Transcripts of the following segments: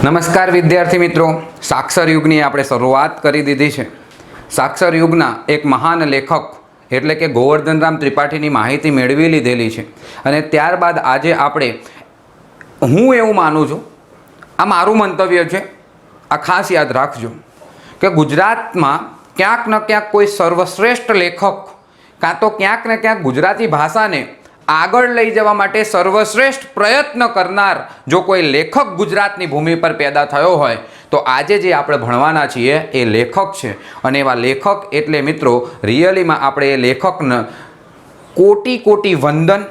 નમસ્કાર વિદ્યાર્થી મિત્રો, સાક્ષર યુગની આપણે શરૂઆત કરી દીધી છે। સાક્ષર યુગના એક મહાન લેખક એટલે કે ગોવર્ધનરામ ત્રિપાઠીની માહિતી મેળવી લીધેલી છે અને ત્યારબાદ આજે આપણે હું એવું માનું છું, આ મારું મંતવ્ય છે, આ ખાસ યાદ રાખજો કે ગુજરાતમાં ક્યાંક ને ક્યાંક કોઈ સર્વશ્રેષ્ઠ લેખક કાં તો ક્યાંક ને ક્યાંક ગુજરાતી ભાષાને આગળ લઈ જવા માટે સર્વશ્રેષ્ઠ પ્રયત્ન કરનાર જો કોઈ લેખક ગુજરાતની ભૂમિ પર પેદા થયો હોય તો આજે જે આપણે ભણવાના છીએ એ લેખક છે। અને એવા લેખક એટલે મિત્રો રિયલીમાં આપણે એ લેખકને કોટી કોટી વંદન,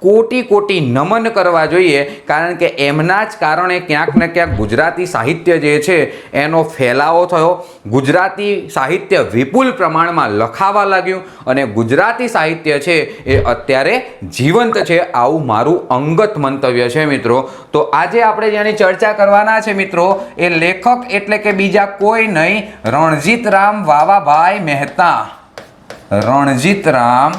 કોટી કોટી નમન કરવા જોઈએ, કારણ કે એમના જ કારણે ક્યાંક ને ક્યાંક ગુજરાતી સાહિત્ય જે છે એનો ફેલાવો થયો, ગુજરાતી સાહિત્ય વિપુલ પ્રમાણમાં લખાવા લાગ્યું અને ગુજરાતી સાહિત્ય છે એ અત્યારે જીવંત છે, આવું મારું અંગત મંતવ્ય છે મિત્રો। તો આજે આપણે જેની ચર્ચા કરવાના છે મિત્રો એ લેખક એટલે કે બીજા કોઈ નહીં, રણજીતરામ વાવાભાઈ મહેતા। રણજીતરામ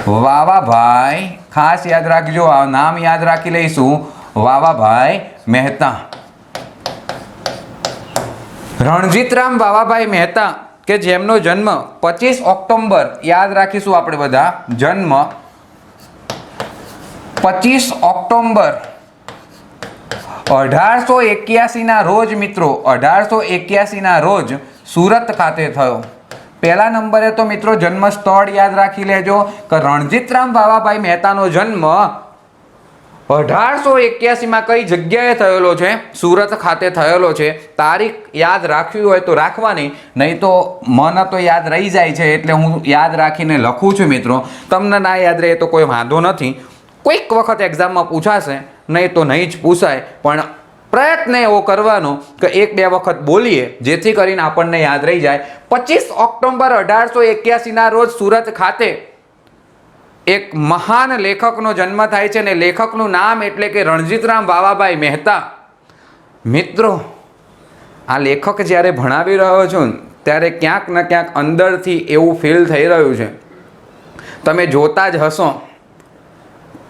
વાવાભાઈ, ખાસ યાદ રાખજો, આ નામ યાદ રાખી લઈશું, વાવાભાઈ મહેતા। રણજીતરામ વાવાભાઈ મહેતા કે જેમનો જન્મ 25 ઓક્ટોબર, યાદ રાખીશું આપણે બધા, જન્મ 25 ઓક્ટોબર 1881 ના રોજ મિત્રો, 1881 ના રોજ સુરત ખાતે થયો। પહેલા નંબરે તો મિત્રો જન્મ સ્થળ યાદ રાખી લેજો કે રણજીતરામ વાવાભાઈ મહેતાનો જન્મ 1881 માં કઈ જગ્યાએ થયેલો છે? સુરત ખાતે થયેલો છે। તારીખ યાદ રાખવી હોય તો રાખવાની, નહીં તો મને તો યાદ રહી જાય છે એટલે હું યાદ રાખીને લખું છું મિત્રો। તમને ના યાદ રહે તો કોઈ વાંધો નથી, કોઈક વખત એક્ઝામમાં પૂછાશે, નહીં તો નહીં જ પૂછાય, પણ પ્રયત્ન એવો કરવાનો કે એક બે વખત બોલીએ જેથી કરીને આપણને યાદ રહી જાય। 25 ઓક્ટોબર 1881 ના રોજ સુરત ખાતે એક મહાન લેખકનો જન્મ થાય છે અને લેખકનું નામ એટલે કે રણજીતરામ વાવાભાઈ મહેતા। મિત્રો આ લેખક જ્યારે ભણાવી રહ્યો છું ત્યારે ક્યાંક ને ક્યાંક અંદરથી એવું ફીલ થઈ રહ્યું છે, તમે જોતા જ હશો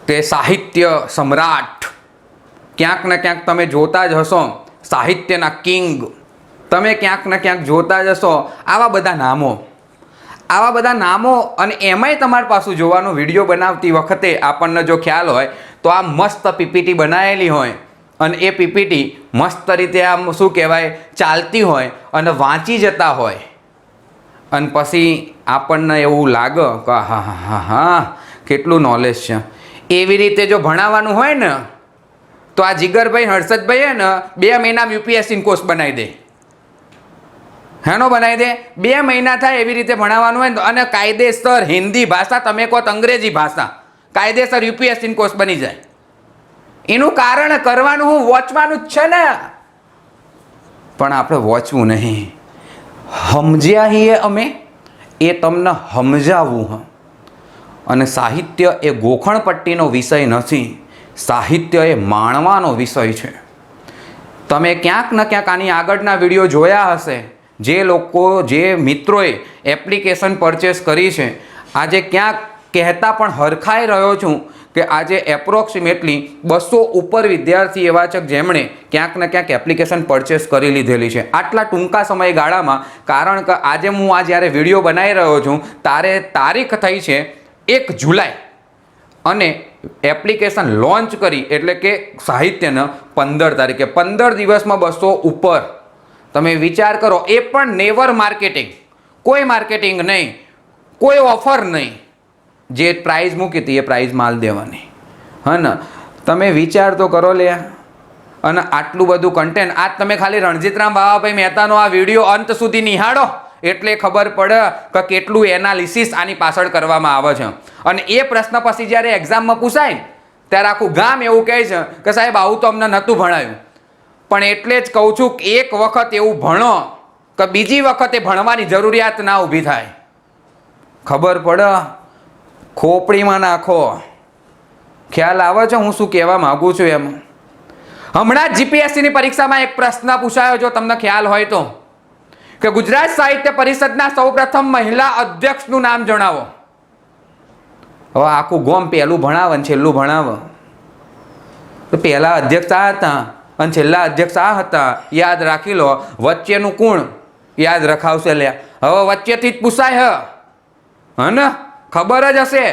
કે સાહિત્ય સમ્રાટ, ક્યાંક ને ક્યાંક તમે જોતા જ હશો સાહિત્યના કિંગ, તમે ક્યાંક ને ક્યાંક જોતા જ હશો આવા બધા નામો, અને એમાંય તમારી પાસે જોવાનો વિડીયો બનાવતી વખતે આપણને જો ખ્યાલ હોય તો આ મસ્ત પીપીટી બનાવેલી હોય અને એ પીપીટી મસ્ત રીતે આમ શું કહેવાય ચાલતી હોય અને વાંચી જતા હોય અને પછી આપણને એવું લાગે કે હા હા હા હા કેટલું નોલેજ છે। એવી રીતે જો ભણાવવાનું હોય ને તો આ જીગરભાઈ હર્ષદભાઈ ને 2 મહિના UPSC કોર્સ બનાવી દે, હેનો બનાવી દે, 2 મહિના થાય એવી રીતે ભણાવવાનું હોય ને, અને કાયદેસર હિન્દી ભાષા, તમે કહો અંગ્રેજી ભાષા, કાયદેસર UPSC કોર્સ બની જાય। એનું કારણ કરવાનું હું વોચવાનું જ છે ને, પણ આપણે વોચવું નહીં, સમજ્યા છીએ અમે, એ તમને સમજાવવું હ। અને સાહિત્ય એ ગોખણપટ્ટીનો વિષય નથી, સાહિત્ય એ માણવાનો વિષય છે। તમે ક્યાંક ને ક્યાંક આની આગળના વિડીયો જોયા હશે, જે લોકો, જે મિત્રોએ એપ્લિકેશન પરચેસ કરી છે, આજે ક્યાંક કહેતા પણ હરખાઈ રહ્યો છું કે આજે એપ્રોક્સિમેટલી 200 ઉપર વિદ્યાર્થી એવા છે જેમણે ક્યાંક ને ક્યાંક એપ્લિકેશન પરચેસ કરી લીધેલી છે આટલા ટૂંકા સમયગાળામાં। કારણ કે આજે હું આ જ્યારે વિડીયો બનાવી રહ્યો છું ત્યારે તારીખ થઈ છે 1 જુલાઈ અને એપ્લિકેશન લોન્ચ કરી એટલે કે સાહિત્યના 15 તારીખે, 15 દિવસમાં 200 ઉપર। તમે વિચાર કરો, એ પણ નેવર માર્કેટિંગ, કોઈ માર્કેટિંગ નહીં, કોઈ ઓફર નહીં, જે પ્રાઇઝ મૂકી હતી એ પ્રાઇઝ માલ દેવાની, હા ને? તમે વિચાર તો કરો લે। અને આટલું બધું કન્ટેન્ટ, આજ તમે ખાલી રણજીતરામ વાવાભાઈ મહેતાનો આ વિડીયો અંત સુધી નિહાળો એટલે ખબર પડે કે કેટલું એનાલિસિસ આની પાછળ કરવામાં આવે છે। અને એ પ્રશ્ન પછી જ્યારે એક્ઝામમાં પૂછાય ત્યારે આખું ગામ એવું કહે છે કે સાહેબ આવું તો અમને નહોતું ભણાયું, પણ એટલે જ કહું છું કે એક વખત એવું ભણો કે બીજી વખતે ભણવાની જરૂરિયાત ના ઊભી થાય, ખબર પડે, ખોપડીમાં નાખો। ખ્યાલ આવે છે હું શું કહેવા માંગુ છું એમ? હમણાં જ GPSC ની પરીક્ષામાં એક પ્રશ્ન પૂછાયો, જો તમને ખ્યાલ હોય તો, કે ગુજરાત સાહિત્ય પરિષદના સૌપ્રથમ મહિલા અધ્યક્ષનું નામ જણાવો. હવે આખું ગોમ પહેલું ભણાવે ને છેલ્લું ભણાવે. તો પહેલા અધ્યક્ષ આ હતા અને છેલ્લા અધ્યક્ષ આ હતા, યાદ રાખી લો. વચ્ચેનું કોણ યાદ રખાવશે લે? હવે વચ્ચેથી જ પૂછાય હે ને? ખબર જ હશે.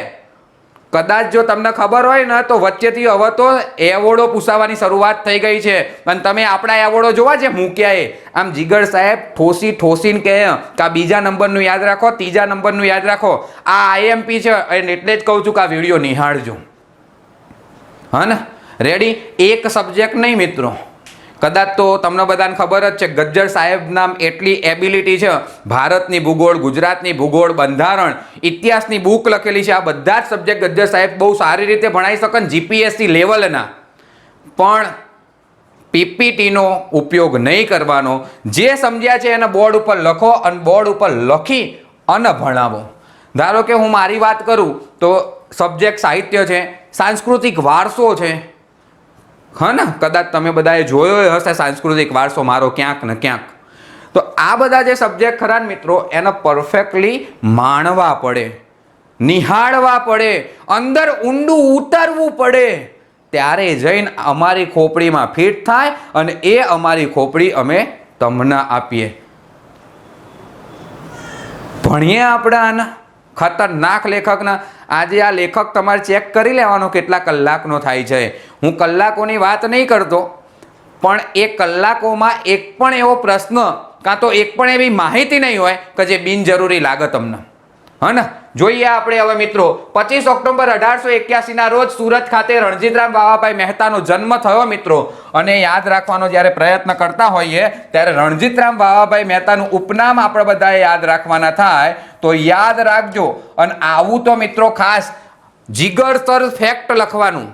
કદાચ જો તમને ખબર હોય ને તો વચ્ચેથી હવે તો એવોર્ડો પૂછાવાની શરૂઆત થઈ ગઈ છે. અને તમે આપણા એવોર્ડો જોવા છે મૂક્યા એ આમ જીગર સાહેબ ઠોસીને કહે કે આ બીજા નંબરનું યાદ રાખો, ત્રીજા નંબરનું યાદ રાખો. આ આઈએમપી છે એટલે જ કહું છું કે આ વિડીયો નિહાળજો. હા ને? રેડી? એક સબ્જેક્ટ નહીં મિત્રો. કદાચ તો તમને બધાને ખબર જ છે ગજ્જર સાહેબના એટલી એબિલિટી છે. ભારતની ભૂગોળ, ગુજરાતની ભૂગોળ, બંધારણ, ઇતિહાસની બુક લખેલી છે. આ બધા જ સબ્જેક્ટ ગજ્જર સાહેબ બહુ સારી રીતે ભણાવી શકે ને જીપીએસસી લેવલના. પણ પીપીટીનો ઉપયોગ નહીં કરવાનો. જે સમજ્યા છે એને બોર્ડ ઉપર લખો અને બોર્ડ ઉપર લખી અને ભણાવો. ધારો કે હું મારી વાત કરું તો સબ્જેક્ટ સાહિત્ય છે, સાંસ્કૃતિક વારસો છે. હા ને? કદાચ તમે બધાએ જોયો હશે સાંસ્કૃતિક વારસો મારો ક્યાંક ને ક્યાંક. તો આ બધા જે સબ્જેક્ટ ખરા મિત્રો એને પરફેક્ટલી માણવા પડે, નિહાળવા પડે, અંદર ઊંડું ઉતરવું પડે. ત્યારે જઈને અમારી ખોપડીમાં ફિટ થાય અને એ અમારી ખોપડી અમે તમને આપીએ. ભણીએ આપણે આના ખતરનાક લેખકના. આજે આ લેખક તમારે ચેક કરી લેવાનો કેટલા કલાકનો થાય છે. હું કલાકોની વાત નહીં કરતો, પણ એ કલાકોમાં એક પણ એવો પ્રશ્ન કાં તો એક પણ એવી માહિતી નહીં હોય કે જે બિનજરૂરી લાગે તમને. હા ને? જોઈએ આપણે હવે મિત્રો. 25 ઓક્ટોબર 1881ના રોજ સુરત ખાતે રણજીતરામ વાવાભાઈ મહેતાનો જન્મ થયો મિત્રો. અને યાદ રાખવાનો જ્યારે પ્રયત્ન કરતા હોઈએ ત્યારે રણજીતરામ વાવાભાઈ મહેતાનું ઉપનામ આપણે બધાએ યાદ રાખવાના થાય. તો યાદ રાખજો. અને આવું તો મિત્રો ખાસ જીગરસર ફેક્ટ લખવાનું.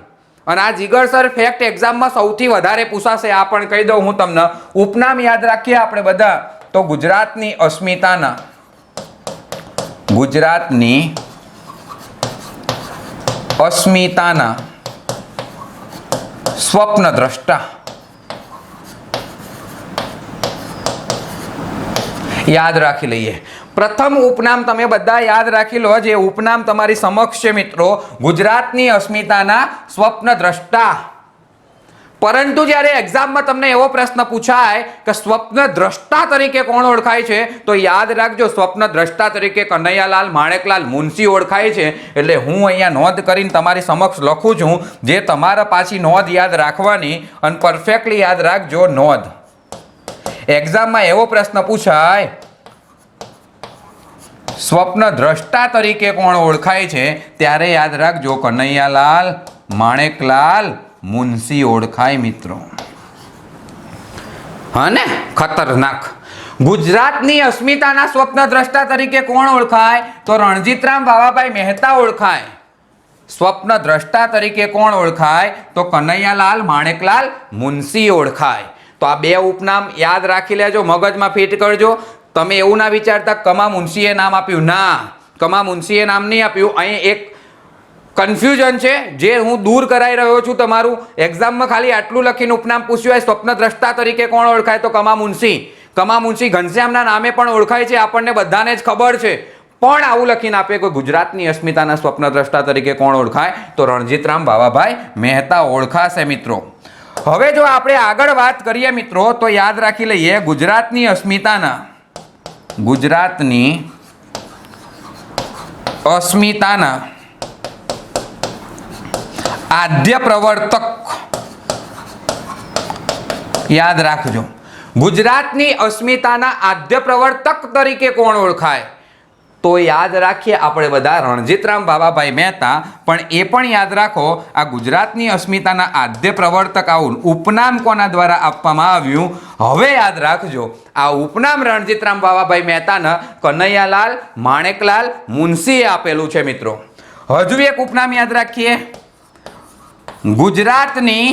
અને આ જીગરસર ફેક્ટ એક્ઝામમાં સૌથી વધારે પૂછાશે. આ પણ કહી દઉં હું તમને. ઉપનામ યાદ રાખીએ આપણે બધા તો ગુજરાતની અસ્મિતાના સ્વપ્નદ્રષ્ટા. યાદ રાખી લઈએ. પ્રથમ ઉપનામ તમે બધા યાદ રાખી લો. જે ઉપનામ તમારી સમક્ષ છે મિત્રો, ગુજરાતની અસ્મિતાના સ્વપ્નદ્રષ્ટા. પરંતુ જ્યારે એક્ઝામમાં તમને એવો પ્રશ્ન પૂછાય કે સ્વપ્નદ્રષ્ટા તરીકે કોણ ઓળખાય છે, તો યાદ રાખજો સ્વપ્નદ્રષ્ટા તરીકે કનૈયાલાલ માણેકલાલ મુનશી ઓળખાય છે. એટલે હું અહીંયા નોંધ કરીને તમારી સમક્ષ લખું છું, જે તમારા પાછી નોંધ યાદ રાખવાની અને પરફેક્ટલી યાદ રાખજો નોંધ. એક્ઝામમાં એવો પ્રશ્ન પૂછાય સ્વપ્નદ્રષ્ટા તરીકે કોણ ઓળખાય છે, ત્યારે યાદ રાખજો કનૈયાલાલ માણેકલાલ મુનશી ઓળખાય મિત્રો. હા ને? ખતરનાક. ગુજરાતની અસ્મિતાના સ્વપ્નદ્રષ્ટા તરીકે કોણ ઓળખાય? તો રણજીતરામ વાવાભાઈ મહેતા ઓળખાય. સ્વપ્નદ્રષ્ટા તરીકે કોણ ઓળખાય? તો કનૈયાલાલ માણેકલાલ મુનશી ઓળખાય. તો આ બે ઉપનામ યાદ રાખી લેજો, મગજમાં ફિટ કરજો. તમે એવું ના વિચારતા કમા મુનશીએ નામ આપ્યું. ના, કમા મુનશીએ નામ નહીં આપ્યું. અહીં એક કન્ફ્યુઝન છે જે હું દૂર કરાવી રહ્યો છું તમારું. એક્ઝામમાં ખાલી આટલું લખીને ઉપનામ પૂછ્યું હોય સ્વપ્નદ્રષ્ટા તરીકે કોણ ઓળખાય તો કમા મુનશી. કમા મુનશી ઘનશ્યામના નામે પણ ઓળખાય છે, આપણને બધાને જ ખબર છે. પણ આવું લખીને આપે કે ગુજરાતની અસ્મિતાના સ્વપ્નદ્રષ્ટા તરીકે કોણ ઓળખાય તો રણજીતરામ વાવાભાઈ મહેતા ઓળખાશે મિત્રો. હવે જો આપણે આગળ વાત કરીએ મિત્રો તો યાદ રાખી લઈએ ગુજરાતની અસ્મિતાના આદ્ય પ્રવર્તક. યાદ રાખજો ગુજરાતની અસ્મિતાના આદ્ય પ્રવર્તક તરીકે કોણ ઓળખાય તો યાદ રાખીએ આપણે બધા રણજીતરામ વાવાભાઈ મહેતા. પણ એ પણ યાદ રાખો આ ગુજરાતની અસ્મિતાના આદ્ય પ્રવર્તક આવું ઉપનામ કોના દ્વારા આપવામાં આવ્યું. હવે યાદ રાખજો આ ઉપનામ રણજીતરામ વાવાભાઈ મહેતાના કનૈયાલાલ માણેકલાલ મુનશીએ આપેલું છે મિત્રો. હજુ એક ઉપનામ યાદ રાખીએ. ગુજરાતની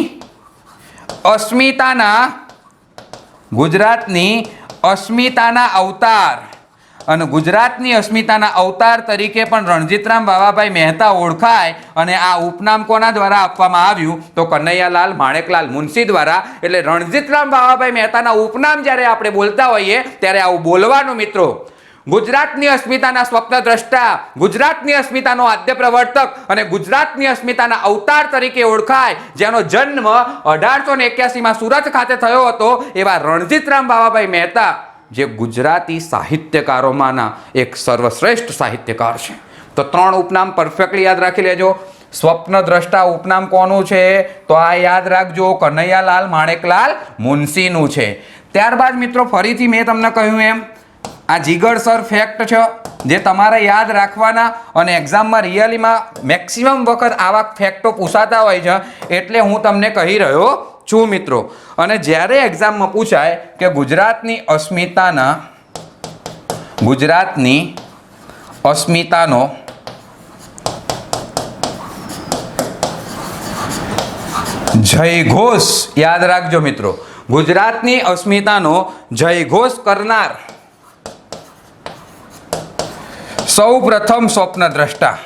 અસ્મિતાના અવતાર અને ગુજરાતની અસ્મિતાના અવતાર તરીકે પણ રણજીતરામ વાવાભાઈ મહેતા ઓળખાય અને આ ઉપનામ કોના દ્વારા આપવામાં આવ્યું તો કનૈયાલાલ માણેકલાલ મુનશી દ્વારા. એટલે રણજીતરામ વાવાભાઈ મહેતાના ઉપનામ જ્યારે આપણે બોલતા હોઈએ ત્યારે આવું બોલવાનું મિત્રો. ગુજરાતની અસ્મિતાના સ્વપ્નદ્રષ્ટા, ગુજરાતની અસ્મિતાનો આદ્ય પ્રવર્તક અને ગુજરાતની અસ્મિતાના અવતાર તરીકે ઓળખાય, જેનો જન્મ 1881માં સુરત ખાતે થયો હતો, એવા રણજીતરામ વાવાભાઈ મહેતા જે ગુજરાતી સાહિત્યકારોમાંના એક સર્વશ્રેષ્ઠ સાહિત્યકાર છે. તો 3 ઉપનામ પરફેક્ટલી યાદ રાખી લેજો. સ્વપ્નદ્રષ્ટા ઉપનામ કોનું છે તો આ યાદ રાખજો, કનૈયાલાલ માણેકલાલ મુનશીનું છે. ત્યારબાદ મિત્રો ફરીથી મેં તમને કહ્યું એમ આ જીગરસર ફેક્ટ છે જે તમારે યાદ રાખવાના અને એક્ઝામમાં રિયલીમાં મેક્સિમમ વખત આવા ફેક્ટો પૂછાતા હોય છે, એટલે હું તમને કહી રહ્યો છું મિત્રો. અને જ્યારે એક્ઝામમાં પૂછાય કે ગુજરાતની અસ્મિતાનો જયઘોષ યાદ રાખજો મિત્રો. ગુજરાતની અસ્મિતાનો જયઘોષ કરનાર સૌ પ્રથમ સ્વપ્નદ્રષ્ટા,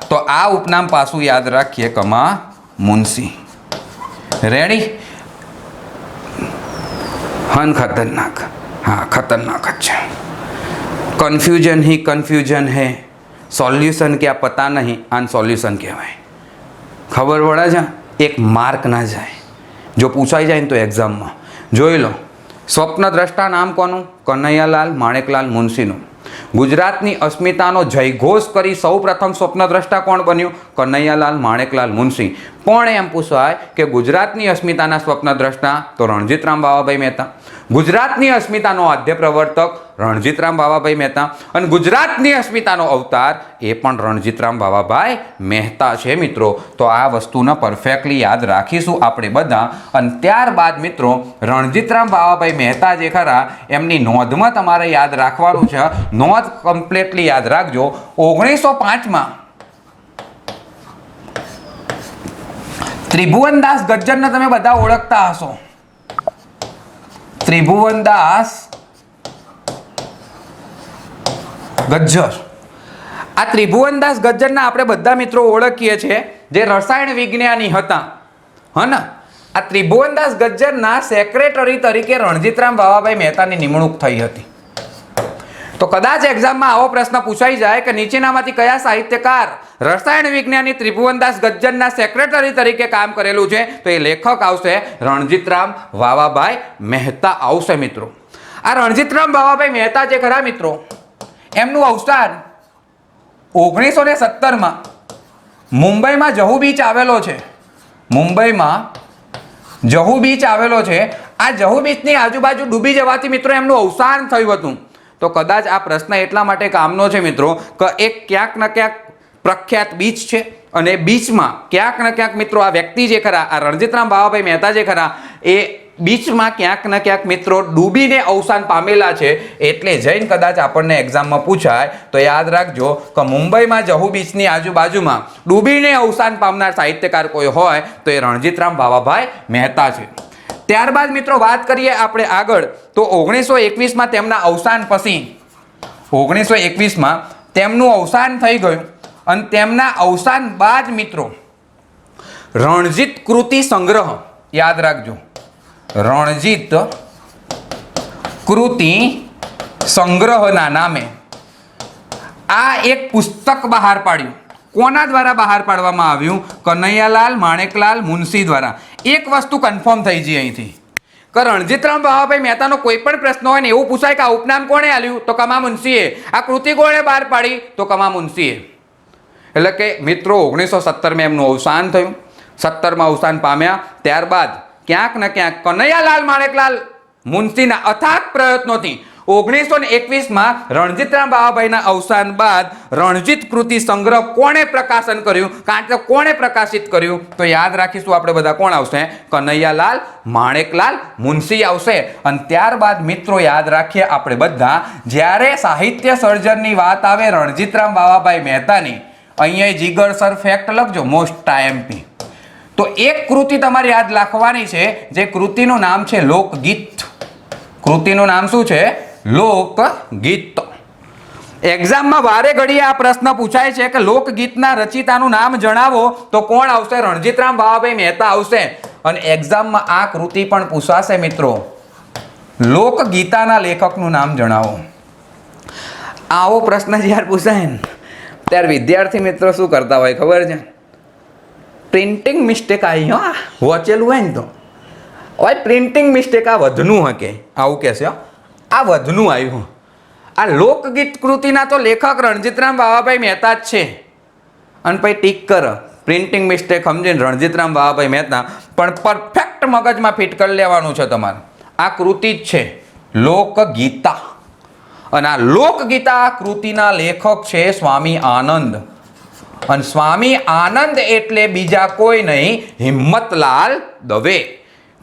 તો આ ઉપનામ પાછું યાદ રાખીએ કમા મુનશી. રેડી? ખતરનાક. हाँ खतरनाक अच्छा. कन्फ्यूजन ही कन्फ्यूजन है, सॉल्यूशन क्या पता नहीं, आन सॉल्यूशन कहवाय. खबर पड़े છે? एक मार्क ना जाए. जो पूछाई जाए तो एग्जाम में જોઈ લો. સ્વપ્નદ્રષ્ટા નામ કોનું? કનૈયાલાલ માણેકલાલ મુનશીનું. ગુજરાતની અસ્મિતાનો જયઘોષ કરી સૌ પ્રથમ સ્વપ્નદ્રષ્ટા કોણ બન્યું? કનૈયાલાલ માણેકલાલ મુનશી. પણ એમ પૂછાય કે ગુજરાતની અસ્મિતાના સ્વપ્નદ્રષ્ટા તો રણજીતરામ વાવાભાઈ મહેતા. ગુજરાતની અસ્મિતાનો આદ્ય પ્રવર્તક રણજીતરામ વાવાભાઈ મહેતા અને ગુજરાતની અસ્મિતાનો અવતાર એ પણ રણજીતરામ વાવાભાઈ મહેતા છે મિત્રો. તો આ વસ્તુને પરફેક્ટલી યાદ રાખીશું આપણે બધા. અને ત્યારબાદ મિત્રો રણજીતરામ વાવાભાઈ મહેતા જે ખરા એમની નોંધમાં તમારે યાદ રાખવાનું છે. નોંધ કમ્પ્લીટલી યાદ રાખજો. 1905માં ત્રિભુવનદાસ ગજ્જરને તમે બધા ઓળખતા હશો. ત્રિભુવનદાસ ગજ્જર. આ ત્રિભુવનદાસ ગજ્જરના આપણે બધા મિત્રો ઓળખીએ છીએ જે રસાયણ વિજ્ઞાની હતા. હને? આ ત્રિભુવનદાસ ગજ્જરના સેક્રેટરી તરીકે રણજીતરામ વાવાભાઈ મહેતાની નિમણૂક થઈ હતી. તો કદાચ એક્ઝામમાં આવો પ્રશ્ન પૂછાઈ જાય કે નીચેનામાંથી કયા સાહિત્યકાર રસાયણ વિજ્ઞાની ત્રિભુવનદાસ ગજ્જરના સેક્રેટરી તરીકે કામ કરેલું છે તો એ લેખક આવશે રણજીતરામ વાવાભાઈ મહેતા આવશે મિત્રો. આ રણજીતરામ વાવાભાઈ મહેતા જે ખરા મિત્રો એમનું અવસાન 1917માં મુંબઈમાં જહુ બીચ આવેલો છે. મુંબઈમાં જહુ બીચ આવેલો છે. આ જહુ બીચની આજુબાજુ ડૂબી જવાથી મિત્રો એમનું અવસાન થયું હતું. તો કદાચ આ પ્રશ્ન એટલા માટે કામનો છે મિત્રો કે એક ક્યાંક ને ક્યાંક પ્રખ્યાત બીચ છે અને બીચમાં ક્યાંક ને ક્યાંક મિત્રો આ વ્યક્તિ જે ખરા આ રણજીતરામ વાવાભાઈ મહેતા જે ખરા એ બીચમાં ક્યાંક ને ક્યાંક મિત્રો ડૂબીને અવસાન પામેલા છે. એટલે જઈને કદાચ આપણને એક્ઝામમાં પૂછાય તો યાદ રાખજો કે મુંબઈમાં જહુ બીચની આજુબાજુમાં ડૂબીને અવસાન પામનાર સાહિત્યકાર કોઈ હોય તો એ રણજીતરામ વાવાભાઈ મહેતા છે. ત્યારબાદ મિત્રો વાત કરીએ આપણે આગળ તો 1921માં તેમના અવસાન પછી 1921માં તેમનું અવસાન થઈ ગયું અને તેમના અવસાન બાદ મિત્રો રણજીત કૃતિ સંગ્રહ યાદ રાખજો. રણજીત કૃતિ સંગ્રહના નામે આ એક પુસ્તક બહાર પાડ્યું. કોના દ્વારા બહાર પાડવામાં આવ્યું? કનૈયાલાલ માણેકલાલ મુનશી દ્વારા. એક વસ્તુ કન્ફર્મ થઈ ગઈ અહીંથી કે રણજીતરામ વાવાભાઈ મહેતાનો કોઈ પણ પ્રશ્ન હોય ને એવું પૂછાય કે આ ઉપનામ કોણે આલ્યું તો કમા મુનશીએ. આ કૃતિ કોણે બહાર પાડી તો કમા મુનશીએ. એટલે કે મિત્રો 1917માં એમનું અવસાન થયું. 17માં અવસાન પામ્યા. ત્યારબાદ ક્યાંક ને ક્યાંક કનૈયાલાલ માણેકલાલ મુનશીના અથાગ પ્રયત્નોથી 1921માં રણજીતરામ વાવાભાઈના અવસાન બાદ રણજીત કૃતિ સંગ્રહ કોણે પ્રકાશન કર્યું? કારણ કે કોણે પ્રકાશિત કર્યું તો યાદ રાખીશું આપણે બધા. કોણ આવશે? કનૈયાલાલ માણેકલાલ મુનશી આવશે. અને ત્યારબાદ મિત્રો યાદ રાખીએ આપણે બધા જ્યારે સાહિત્ય સર્જનની વાત આવે રણજીતરામ વાવાભાઈ મહેતાની, અહીંયા જીગરસર ફેક્ટ લખજો મોસ્ટ આઈએમપી. તો એક કૃતિ તમારે યાદ રાખવાની છે, જે કૃતિનું નામ છે લોકગીત. કૃતિનું નામ શું છે? લોકગીત. એક્ઝામમાં વારે ઘડીએ આ પ્રશ્ન પૂછાય છે કે લોકગીતના રચિતાનું નામ જણાવો, તો કોણ આવશે? રણજીતરામ વાવાભાઈ મહેતા આવશે. અને એક્ઝામમાં આ કૃતિ પણ પૂછાશે મિત્રો, લોકગીતાના લેખકનું નામ જણાવો. આવો પ્રશ્ન જ્યારે પૂછાય ને ત્યારે વિદ્યાર્થી મિત્રો શું કરતા હોય ખબર છે? પ્રિન્ટિંગ મિસ્ટેક આવી, હા વાંચેલું હોય ને તો હવે પ્રિન્ટિંગ મિસ્ટેક આ વધનું હકે આવું કહેશે. આ વધનું આવ્યું. આ લોકગીત કૃતિના તો લેખક રણજીતરામ વાવાભાઈ મહેતા જ છે. અને પછી ટીક કર પ્રિન્ટિંગ મિસ્ટેક સમજીને રણજીતરામ વાવાભાઈ મહેતા, પણ પરફેક્ટ મગજમાં ફિટ કરી લેવાનું છે તમારે. આ કૃતિ જ છે લોકગીતા. અને આ લોકગીતા કૃતિના લેખક છે સ્વામી આનંદ. અને સ્વામી આનંદ એટલે બીજા કોઈ નહીં, હિંમતલાલ દવે.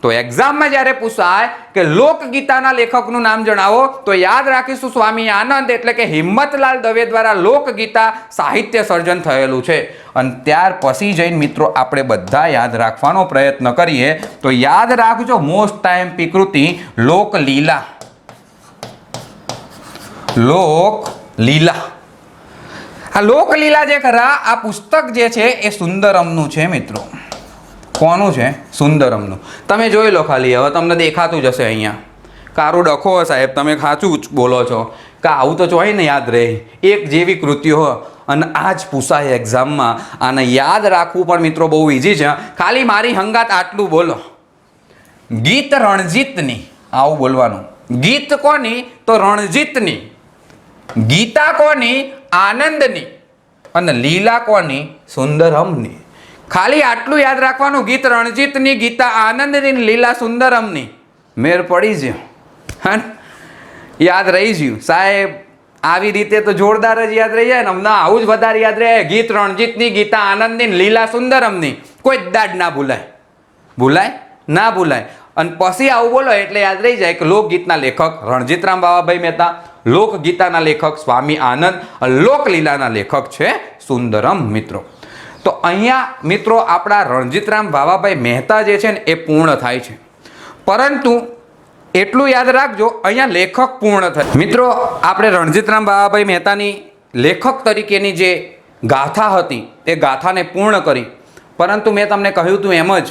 તો એક્ઝામમાં જ્યારે પૂછાય કે લોકગીતાના લેખકનું નામ જણાવો, તો યાદ રાખીશું સ્વામી આનંદ એટલે કે હિંમતલાલ દવે દ્વારા લોકગીતા સાહિત્ય સર્જન થયેલું છે. અને ત્યાર પછી જઈને મિત્રો આપણે બધા યાદ રાખવાનો પ્રયત્ન કરીએ. તો યાદ રાખજો મોસ્ટ ટાઈમ કૃતિ લોકલીલા. લોકલીલા. આ લોકલીલા જે ખરા આ પુસ્તક જે છે એ સુંદરમનું છે મિત્રો. કોનું છે? સુંદરમનું. તમે જોઈ લો ખાલી, હવે તમને દેખાતું જશે અહીંયા. કારું ડખો સાહેબ, તમે સાચું જ બોલો છો કે આવું તો જોઈ ને યાદ રહે. એક જેવી કૃતિઓ અને આ જ પૂછાય એક્ઝામમાં. આને યાદ રાખવું પણ મિત્રો બહુ ઇઝી છે. ખાલી મારી હંગાત આટલું બોલો, ગીત રણજીતની, આવું બોલવાનું. ગીત કોની? તો રણજીતની. ગીતા કોની? આનંદની. અને લીલા કોની? સુંદરમની. ખાલી આટલું યાદ રાખવાનું, ગીત રણજીતની, ગીતા આનંદની, લીલા સુંદરમની. મેર પડી ગયો, હા યાદ રહી ગયું સાહેબ. આવી રીતે તો જોરદાર જ યાદ રહી જાય ને. હમણાં આવું જ વધારે યાદ રહે. ગીત રણજીતની, ગીતા આનંદની, લીલા સુંદરમની. કોઈ દાડ ના ભૂલાય. ભૂલાય ના ભૂલાય. અને પછી આવું બોલો એટલે યાદ રહી જાય કે લોકગીતના લેખક રણજીતરામ વાવાભાઈ મહેતા, લોકગીતાના લેખક સ્વામી આનંદ, લોકલીલાના લેખક છે સુંદરમ. મિત્રો તો અહીંયા મિત્રો આપણા રણજીતરામ વાવાભાઈ મહેતા જે છે ને એ પૂર્ણ થાય છે. પરંતુ એટલું યાદ રાખજો, અહીંયા લેખક પૂર્ણ થાય. મિત્રો આપણે રણજીતરામ વાવાભાઈ મહેતાની લેખક તરીકેની જે ગાથા હતી એ ગાથાને પૂર્ણ કરી. પરંતુ મેં તમને કહ્યું હતું એમ જ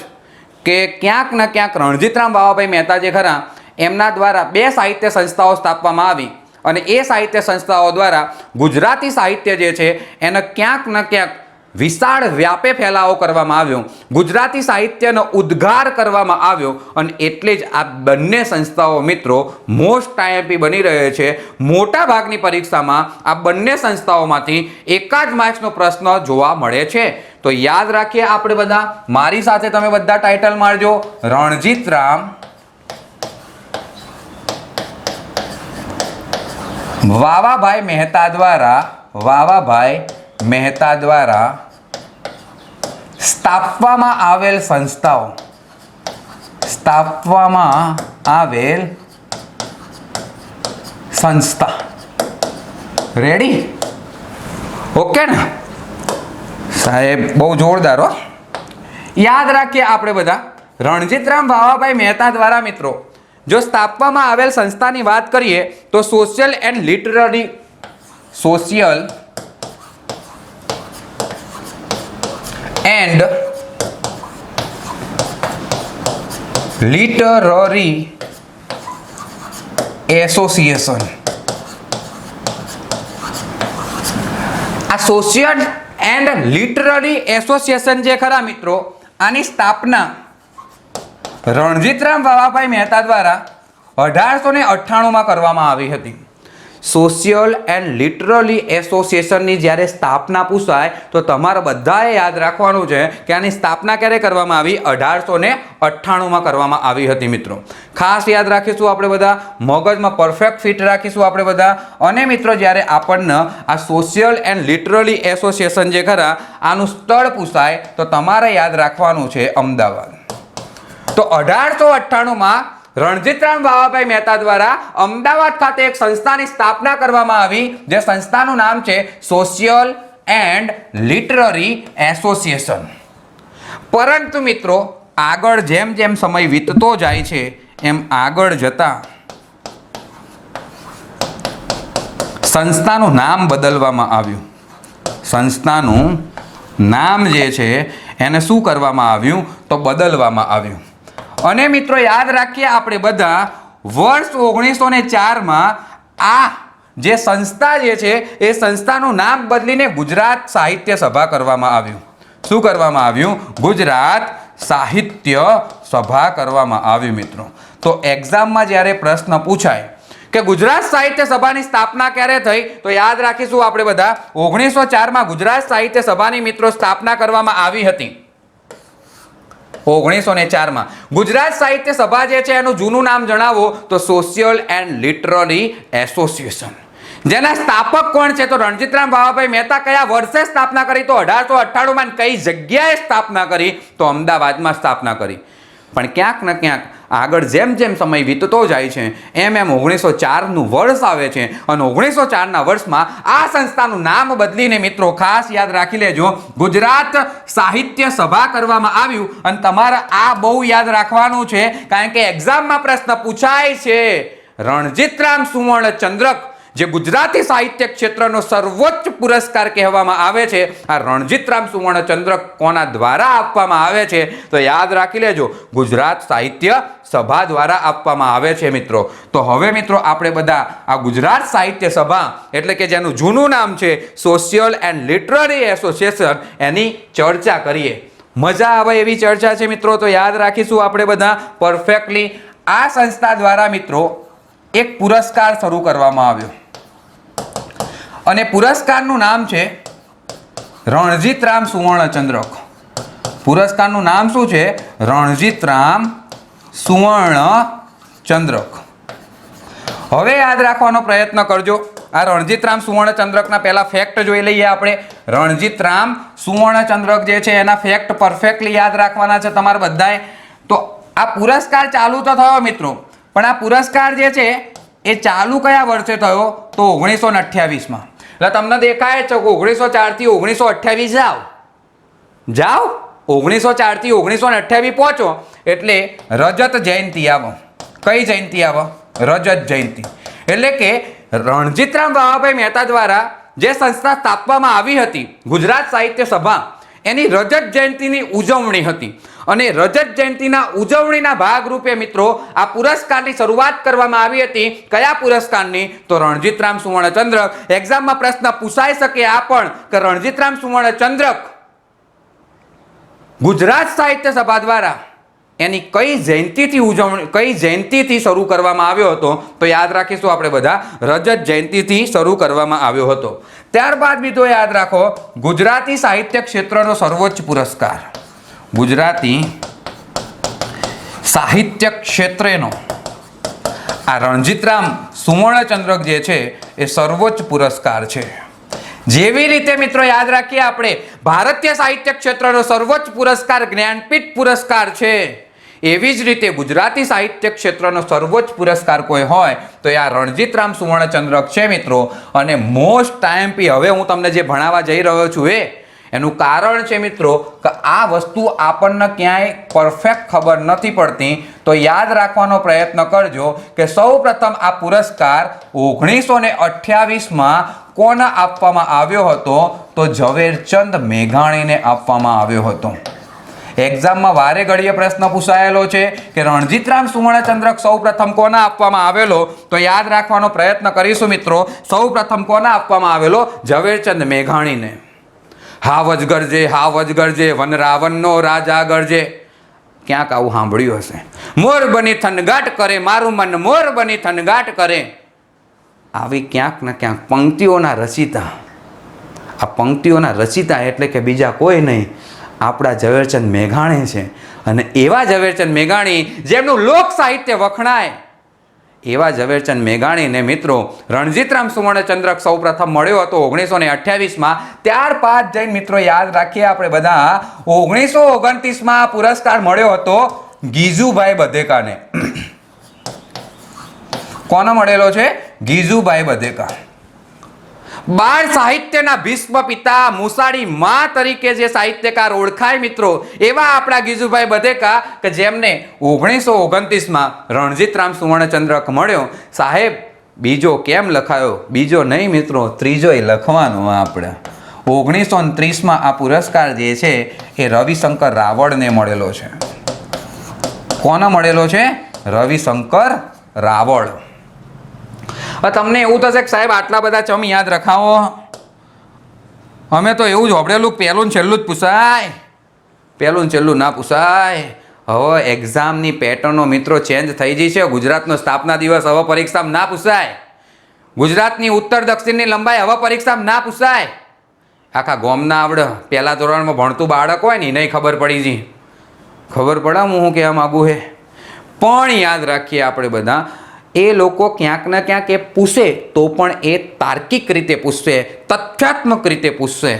કે ક્યાંક ને ક્યાંક રણજીતરામ વાવાભાઈ મહેતા જે ખરા એમના દ્વારા 2 સાહિત્ય સંસ્થાઓ સ્થાપવામાં આવી. અને એ સાહિત્ય સંસ્થાઓ દ્વારા ગુજરાતી સાહિત્ય જે છે એને ક્યાંક ને ક્યાંક વિશાળ વ્યાપે ફેલાવો કરવામાં આવ્યો. ગુજરાતી સાહિત્યનો ઉદ્ગાર કરવામાં આવ્યો. અને એટલે જ આ બંને સંસ્થાઓ મિત્રો મોસ્ટ આઈએમપી બની રહે છે. મોટા ભાગની પરીક્ષામાં આ બંને સંસ્થાઓમાંથી એકાદ માર્ક્સનો પ્રશ્ન જોવા મળે છે. તો યાદ રાખીએ આપણે બધા. મારી સાથે તમે બધા ટાઇટલ મારજો. રણજીતરામ વાવાભાઈ મહેતા દ્વારા સ્થાપવામાં આવેલ સંસ્થા. રેડી? ઓકે ને સાહેબ? બહુ જોરદાર હો. યાદ રાખીએ આપણે બધા. રણજીતરામ વાવાભાઈ મહેતા દ્વારા મિત્રો જો સ્થાપવામાં આવેલ સંસ્થાની વાત કરીએ તો સોશિયલ એન્ડ લિટરરી એસોસિએશન. આ સોશિયલ એન્ડ લિટરરી એસોસિએશન જે ખરા મિત્રો આની સ્થાપના રણજીતરામ વાવાભાઈ મહેતા દ્વારા 1898માં કરવામાં આવી હતી. સોશિયલ એન્ડ લિટરરી એસોસિએશનની જ્યારે સ્થાપના પૂછાય તો તમારે બધાએ યાદ રાખવાનું છે કે આની સ્થાપના ક્યારે કરવામાં આવી? 1898માં કરવામાં આવી હતી મિત્રો. ખાસ યાદ રાખીશું આપણે બધા, મગજમાં પરફેક્ટ ફિટ રાખીશું આપણે બધા. અને મિત્રો જ્યારે આપણને આ સોશિયલ એન્ડ લિટરરી એસોસિએશન જે ખરા આનું સ્થળ પૂછાય તો તમારે યાદ રાખવાનું છે અમદાવાદ. તો 1898માં રણજીતરામ વાવાભાઈ મહેતા દ્વારા અમદાવાદ ખાતે એક સંસ્થાની સ્થાપના કરવામાં આવી, જે સંસ્થાનું નામ છે સોશિયલ એન્ડ લિટરરી એસોસિએશન. પરંતુ મિત્રો આગળ જેમ જેમ સમય વીતતો જાય છે એમ આગળ જતા સંસ્થાનું નામ બદલવામાં આવ્યું. સંસ્થાનું નામ જે છે એને શું કરવામાં આવ્યું તો બદલવામાં આવ્યું. અને મિત્રો યાદ રાખીએ આપણે બધા વર્ષ 1904માં આ જે સંસ્થા જે છે એ સંસ્થાનું નામ બદલીને ગુજરાત સાહિત્ય સભા કરવામાં આવ્યું. શું કરવામાં આવ્યું? ગુજરાત સાહિત્ય સભા કરવામાં આવ્યું મિત્રો. તો એક્ઝામમાં જ્યારે પ્રશ્ન પૂછાય કે ગુજરાત સાહિત્ય સભાની સ્થાપના ક્યારે થઈ તો યાદ રાખીશું આપણે બધા 1904માં ગુજરાત સાહિત્ય સભાની મિત્રો સ્થાપના કરવામાં આવી હતી. 1904માં ગુજરાત સાહિત્ય સભા જે છે એનું જૂનું નામ જણાવો તો સોશિયલ એન્ડ લિટરરી એસોસિએશન. જેના સ્થાપક કોણ છે તો રણજીતરામ ભાવાભાઈ મહેતા. કયા વર્ષે સ્થાપના કરી તો 1898માં. કઈ જગ્યાએ સ્થાપના કરી તો અમદાવાદમાં સ્થાપના કરી. પણ ક્યાંક ને ક્યાંક આગળ જેમ જેમ સમય વીતતો જાય છે એમ એમ 1904નું વર્ષ આવે છે અને 1904ના વર્ષમાં આ સંસ્થાનું નામ બદલીને મિત્રો ખાસ યાદ રાખી લેજો ગુજરાત સાહિત્ય સભા કરવામાં આવ્યું. અને તમારે આ બહુ યાદ રાખવાનું છે કારણ કે એક્ઝામમાં પ્રશ્ન પૂછાય છે. રણજીતરામ સુવર્ણ ચંદ્રક જે ગુજરાતી સાહિત્ય ક્ષેત્રનો સર્વોચ્ચ પુરસ્કાર કહેવામાં આવે છે, આ રણજીતરામ સુવર્ણ ચંદ્રક કોના દ્વારા આપવામાં આવે છે તો યાદ રાખી લેજો ગુજરાત સાહિત્ય સભા દ્વારા આપવામાં આવે છે મિત્રો. તો હવે મિત્રો આપણે બધા આ ગુજરાત સાહિત્ય સભા એટલે કે જેનું જૂનું નામ છે સોશિયલ એન્ડ લિટરરી એસોસિએશન એની ચર્ચા કરીએ. મજા આવે એવી ચર્ચા છે મિત્રો. તો યાદ રાખીશું આપણે બધા પરફેક્ટલી. આ સંસ્થા દ્વારા મિત્રો એક પુરસ્કાર શરૂ કરવામાં આવ્યો અને પુરસ્કારનું નામ છે રણજીતરામ સુવર્ણ ચંદ્રક. પુરસ્કારનું નામ શું છે? રણજીતરામ સુવર્ણ ચંદ્રક. હવે યાદ રાખવાનો પ્રયત્ન કરજો. આ રણજીતરામ સુવર્ણ ચંદ્રકના પહેલા ફેક્ટ જોઈ લઈએ આપણે. રણજીતરામ સુવર્ણ ચંદ્રક જે છે એના ફેક્ટ પરફેક્ટલી યાદ રાખવાના છે તમારે બધાએ. તો આ પુરસ્કાર ચાલુ તો થયો મિત્રો, પણ આ પુરસ્કાર જે છે એ ચાલુ કયા વર્ષે થયો તો 1928માં. એટલે તમને દેખાય છે કે 1904 થી 1928 જાઓ 1904 થી 1928 પહોંચો એટલે રજત જયંતિ આવો. કઈ જયંતિ આવો? રજત જયંતિ. એટલે કે રણજીતરામ ભાવાભાઈ મહેતા દ્વારા જે સંસ્થા સ્થાપવામાં આવી હતી ગુજરાત સાહિત્ય સભા એની રજત જયંતિની ઉજવણી હતી. અને રજત જયંતિના ઉજવણીના ભાગરૂપે મિત્રો આ પુરસ્કારની શરૂઆત કરવામાં આવી હતી. કયા પુરસ્કારની? તો રણજીતરામ સુવર્ણ ચંદ્રક. એક્ઝામમાં પ્રશ્ન પૂછાઈ શકે આ પણ કે રણજીતરામ સુવર્ણ ચંદ્રક ગુજરાત સાહિત્ય સભા દ્વારા એની કઈ જયંતિથી ઉજવણી, કઈ જયંતિથી શરૂ કરવામાં આવ્યો હતો તો યાદ રાખીશું આપણે બધા રજત જયંતિથી શરૂ કરવામાં આવ્યો હતો. ત્યારબાદ મિત્રો યાદ રાખો ગુજરાતી સાહિત્ય ક્ષેત્રનો સર્વોચ્ચ પુરસ્કાર, ગુજરાતી સાહિત્ય ક્ષેત્રનો આ રણજીતરામ સુવર્ણ ચંદ્રક જે છે એ સર્વોચ્ચ પુરસ્કાર છે. જેવી રીતે મિત્રો યાદ રાખીએ આપણે ભારતીય સાહિત્ય ક્ષેત્રનો સર્વોચ્ચ પુરસ્કાર જ્ઞાનપીઠ પુરસ્કાર છે, એવી જ રીતે ગુજરાતી સાહિત્ય ક્ષેત્રનો સર્વોચ્ચ પુરસ્કાર કોઈ હોય તો એ આ રણજીતરામ સુવર્ણ ચંદ્રક છે મિત્રો. અને મોસ્ટ ટાઈમ પી હવે હું તમને જે ભણાવવા જઈ રહ્યો છું એનું કારણ છે મિત્રો કે આ વસ્તુ આપણને ક્યાંય પરફેક્ટ ખબર નથી પડતી. તો યાદ રાખવાનો પ્રયત્ન કરજો કે સૌ પ્રથમ આ પુરસ્કાર 1928માં કોને આપવામાં આવ્યો હતો તો ઝવેરચંદ મેઘાણીને આપવામાં આવ્યો હતો. એક્ઝામમાં વારે ઘડીએ પ્રશ્ન પૂછાયેલો છે કે રણજીતરામ સુવર્ણ ચંદ્રક સૌ પ્રથમ કોને આપવામાં આવેલો તો યાદ રાખવાનો પ્રયત્ન કરીશું મિત્રો. સૌ પ્રથમ કોને આપવામાં આવેલો? ઝવેરચંદ મેઘાણીને. હાવજ ગરજે હાવજ ગરજે વન રાવણનો રાજા ગરજે. ક્યાંક આવું સાંભળ્યું હશે. મોર બની થનગાટ કરે મારું મન મોર બની થનગાટ કરે. આવી ક્યાંક ને ક્યાંક પંક્તિઓના રચિતા. આ પંક્તિઓના રચિતા એટલે કે બીજા કોઈ નહીં આપણા ઝવેરચંદ મેઘાણી છે. અને એવા ઝવેરચંદ મેઘાણી જેમનું લોક સાહિત્ય વખણાય એવા ઝવેરચંદ મેઘાણીને મિત્રો રણજીતરામ સુવર્ણ ચંદ્રક સૌ પ્રથમ મળ્યો હતો 1928માં. ત્યારબાદ જઈને મિત્રો યાદ રાખીએ આપણે બધા 1929માં પુરસ્કાર મળ્યો હતો ગીજુભાઈ બધેકાને. કોને મળેલો છે? ગીજુભાઈ બધેકા. બાળ સાહિત્યના ભીષ્મ પિતા મુસાડી માં તરીકે જે સાહિત્યકાર ઓળખાય મિત્રો, એવા આપણા ગીજુભાઈ બધેકા કે જેમને 1929માં રણજીતરામ સુવર્ણચંદ્રક મળ્યો. સાહેબ બીજો કેમ લખાયો? બીજો નહીં મિત્રો, ત્રીજોય લખવાનો. આપણે 1930માં આ પુરસ્કાર જે છે એ રવિશંકર રાવળને મળેલો છે. કોને મળેલો છે? રવિશંકર રાવળ. તમને એવું થશે કે સાહેબ આટલા બધા ચમ યાદ રખાવો? અમે તો એવું જ હોબળેલું પહેલું ને છેલ્લું જ પૂછાય, પહેલું ને છેલ્લું ના પૂછાય. હવે એક્ઝામની પેટર્નો મિત્રો ચેન્જ થઈ ગઈ છે. ગુજરાતનો સ્થાપના દિવસ હવે પરીક્ષામાં ના પૂછાય. ગુજરાતની ઉત્તર દક્ષિણની લંબાઈ હવે પરીક્ષામાં ના પૂછાય. આખા ગોમના આવડે પહેલા ધોરણમાં ભણતું બાળક હોય ને નહીં ખબર પડી જી, ખબર પડે હું શું કહેવા માગું હે. પણ યાદ રાખીએ આપણે બધા, એ લોકો ક્યાંક ને ક્યાંક એ પૂછે તો પણ એ તાર્કિક રીતે પૂછશે, તથ્યાત્મક રીતે પૂછશે.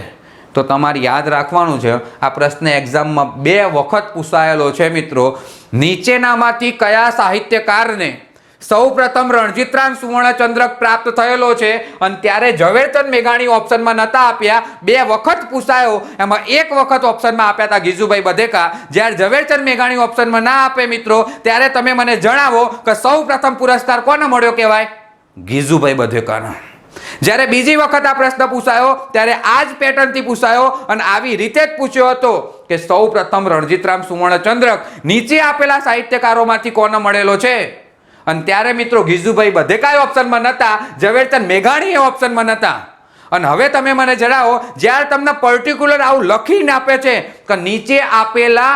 તો તમારે યાદ રાખવાનું છે, આ પ્રશ્ન એક્ઝામમાં 2 વખત પૂછાયેલો છે મિત્રો. નીચેનામાંથી કયા સાહિત્યકારને સૌપ્રથમ રણજીતરામ સુવર્ણચંદ્રક પ્રાપ્ત થયેલો છે? અને ત્યારે ઝવેરચંદ મેઘાણી ઓપ્શનમાં નહોતા આપ્યા, 2 વખત પૂછાયો. એમાં 1 વખત ઓપ્શનમાં આપ્યા હતા ગીજુભાઈ બધેકા. જ્યારે ઝવેરચંદ મેઘાણી ઓપ્શનમાં ના આપે મિત્રો, ત્યારે તમે મને જણાવો કે સૌપ્રથમ પુરસ્કાર કોને મળ્યો કહેવાય? ગીજુભાઈ બધેકાનો. જ્યારે બીજી વખત આ પ્રશ્ન પૂછાયો ત્યારે આ જ પેટર્નથી પૂછાયો અને આવી રીતે જ પૂછ્યો હતો કે સૌપ્રથમ રણજીતરામ સુવર્ણચંદ્રક નીચે આપેલા સાહિત્યકારોમાંથી કોને મળેલો છે? અને ત્યારે મિત્રો ગીજુભાઈ બધેકાએ ઓપ્શનમાં નહોતા, ઝવેરચંદ મેઘાણી ઓપ્શનમાં નહોતા. અને હવે તમે મને જણાવો, જ્યારે તમને પર્ટિક્યુલર આવું લખીને આપે છે કે નીચે આપેલા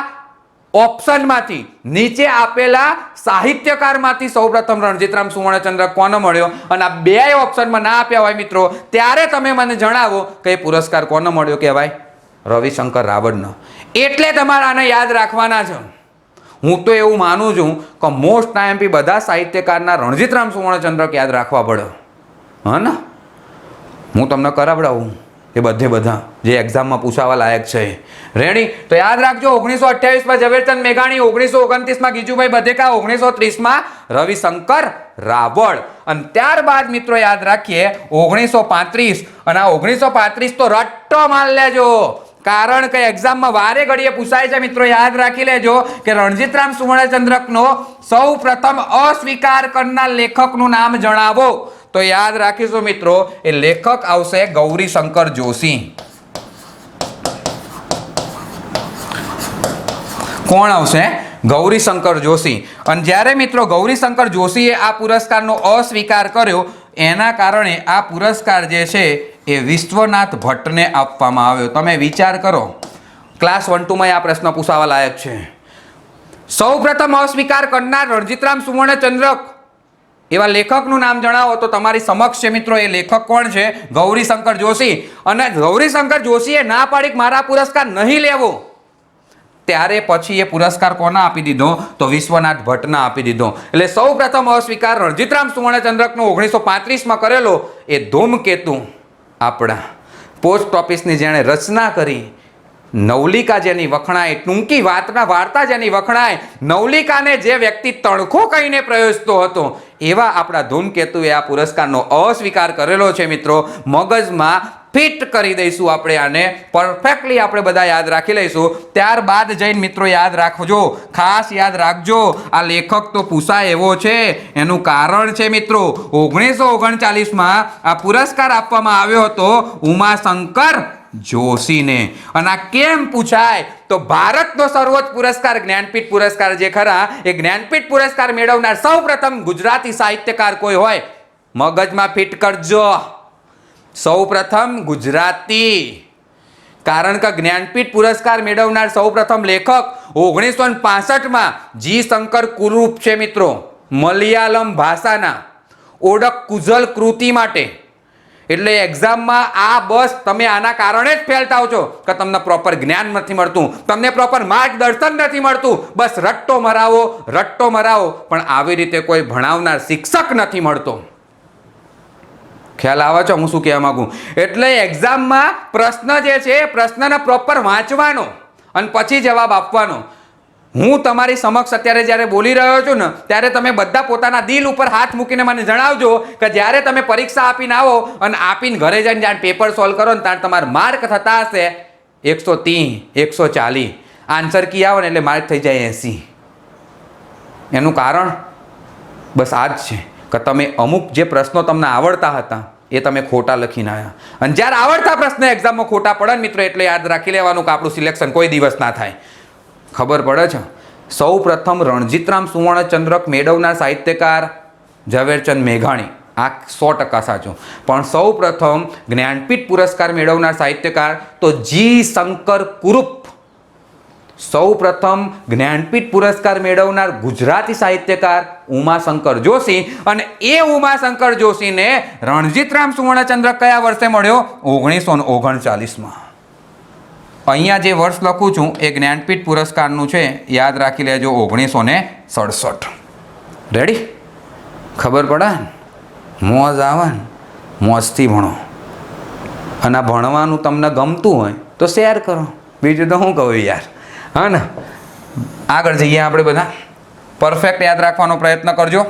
ઓપ્શનમાંથી, નીચે આપેલા સાહિત્યકારમાંથી સૌપ્રથમ રણજીતરામ સુવર્ણચંદ્રક કોને મળ્યો, અને આ 2 ઓપ્શનમાં ના આપ્યા હોય મિત્રો, ત્યારે તમે મને જણાવો કે એ પુરસ્કાર કોને મળ્યો કહેવાય? રવિશંકર રાવળનો. એટલે તમારે આને યાદ રાખવાના છે. હું તો એવું માનું છું કે મોસ્ટ ટાઈમથી બધા સાહિત્યકારના રણજીતરામ સુવર્ણચંદ્રક યાદ રાખવા પડે. હા ને? હું તમને કરાવડાવું એ બધા જે એક્ઝામમાં પૂછાવા લાયક છે. રેડી? તો યાદ રાખજો, 1928માં ઝવેરચંદ મેઘાણી, 1929માં ગીજુભાઈ બધેકા, 1930માં રવિશંકર રાવળ. અને ત્યારબાદ મિત્રો યાદ રાખીએ 1935. અને આ 1935 તો રટ્ટો માલ લેજો, કારણ કે એક્ઝામમાં વારે ઘડીએ પૂછાય છે મિત્રો. યાદ રાખી લેજો કે રણજીતરામ સુવર્ણચંદ્રકનો સૌ પ્રથમ અસ્વીકાર કરનાર લેખકનું નામ જણાવો. તો યાદ રાખીશું મિત્રો, એ લેખક આવશે ગૌરીશંકર જોશી. કોણ આવશે? ગૌરીશંકર જોશી. અને જ્યારે મિત્રો ગૌરીશંકર જોશીએ આ પુરસ્કારનો અસ્વીકાર કર્યો, એના કારણે આ પુરસ્કાર જે છે એ વિશ્વનાથ ભટ્ટને આપવામાં આવ્યો. તમે વિચાર કરો, ક્લાસ 1-2માં આ પ્રશ્ન પૂછાવા લાયક છે. સૌપ્રથમ અસ્વીકાર કરનાર રણજીતરામ સુવર્ણચંદ્રક, એવા લેખકનું નામ જણાવો. તો તમારી સમક્ષ છે મિત્રો, એ લેખક કોણ છે? ગૌરીશંકર જોશી. અને ગૌરીશંકર જોશીએ ના પાડી કે મારા પુરસ્કાર નહીં લેવો, ત્યારે પછી એ પુરસ્કાર કોને આપી દીધો? તો વિશ્વનાથ ભટ્ટને આપી દીધો. એટલે સૌ પ્રથમ અસ્વીકાર રણજીતરામ સુવર્ણચંદ્રકનો 1935માં કરેલો એ ધૂમકેતુ, આપણા પોસ્ટ ઓફિસની જેણે રચના કરી, નવલિકા જેની વખણાય, ટૂંકી વાર્તા જેની વખણાય, નવલિકાને જે વ્યક્તિ તણખો કહીને પ્રયોજતો હતો, એવા આપણા ધૂમકેતુએ આ પુરસ્કારનો અસ્વીકાર કરેલો છે મિત્રો. મગજમાં ફિટ કરી દઈશું આપણે આને, પરફેક્ટલી આપણે બધા યાદ રાખી લઈશું. ત્યારબાદ જઈને મિત્રો યાદ રાખજો, ખાસ યાદ રાખજો, આ લેખક તો પૂછાય એવો છે. એનું કારણ છે મિત્રો, 1939માં આ પુરસ્કાર આપવામાં આવ્યો હતો ઉમાશંકર જોશીને. અને આ કેમ પૂછાય? તો ભારતનો સર્વોચ્ચ પુરસ્કાર જ્ઞાનપીઠ પુરસ્કાર જે ખરા, એ જ્ઞાનપીઠ પુરસ્કાર મેળવનાર સૌ પ્રથમ ગુજરાતી સાહિત્યકાર કોઈ હોય, મગજમાં ફિટ કરજો, સૌ પ્રથમ ગુજરાતી. કારણ કે જ્ઞાનપીઠ પુરસ્કાર મેળવનાર સૌ પ્રથમ લેખક 1965માં જી શંકર કુરૂપ છે મિત્રો. મલયાલમ ભાષાના ઓડક કુઝલ કૃતિ માટે. એટલે એક્ઝામમાં આ બસ તમે આના કારણે જ ફેલ થાવ છો કે તમને પ્રોપર જ્ઞાન નથી મળતું, તમને પ્રોપર માર્ગદર્શન નથી મળતું. બસ રટ્ટો મરાવો, પણ આવી રીતે કોઈ ભણાવનાર શિક્ષક નથી મળતો. ખ્યાલ આવે છે હું શું કહેવા માંગુ? એટલે એક્ઝામમાં પ્રશ્ન જે છે, પ્રશ્નને પ્રોપર વાંચવાનો અને પછી જવાબ આપવાનો. હું તમારી સમક્ષ અત્યારે જ્યારે બોલી રહ્યો છું ને ત્યારે તમે બધા પોતાના દિલ ઉપર હાથ મૂકીને મને જણાવજો કે જ્યારે તમે પરીક્ષા આપીને આવો અને આપીને ઘરે જઈને જ્યારે પેપર સોલ્વ કરો ને ત્યારે તમારા માર્ક થતા હશે 130, 140. આન્સર કી આવે ને એટલે માર્ક થઈ જાય 80. એનું કારણ બસ આ જ છે કે તમે અમુક જે પ્રશ્નો તમને આવડતા હતા એ તમે ખોટા લખીને આવ્યા. અને જ્યારે આવડતા પ્રશ્ન એક્ઝામમાં ખોટા પડે ને મિત્રો એટલે યાદ રાખી લેવાનું કે આપણું સિલેક્શન કોઈ દિવસ ના થાય. ખબર પડે છે? સૌ પ્રથમ રણજીતરામ સુવર્ણચંદ્રક મેળવનાર સાહિત્યકાર ઝવેરચંદ મેઘાણી, આ 100% સાચું. પણ સૌ પ્રથમ જ્ઞાનપીઠ પુરસ્કાર મેળવનાર સાહિત્યકાર તો જી શંકર કુરુપ. સૌ પ્રથમ જ્ઞાનપીઠ પુરસ્કાર મેળવનાર ગુજરાતી સાહિત્યકાર ઉમાશંકર જોશી. અને એ ઉમાશંકર જોશીને રણજીતરામ સુવર્ણચંદ્રક કયા વર્ષે મળ્યો? 1939માં. અહીંયા જે વર્ષ લખું છું એ જ્ઞાનપીઠ પુરસ્કારનું છે, યાદ રાખી લેજો, 1967. રેડી? ખબર પડે ને? મોજ આવે ને? મોજથી ભણો. અને આ ભણવાનું તમને ગમતું હોય તો શેર કરો, બીજું તો હું કહું યાર. હા ને? આગળ જઈએ આપણે બધા. પરફેક્ટ યાદ રાખવાનો પ્રયત્ન કરજો.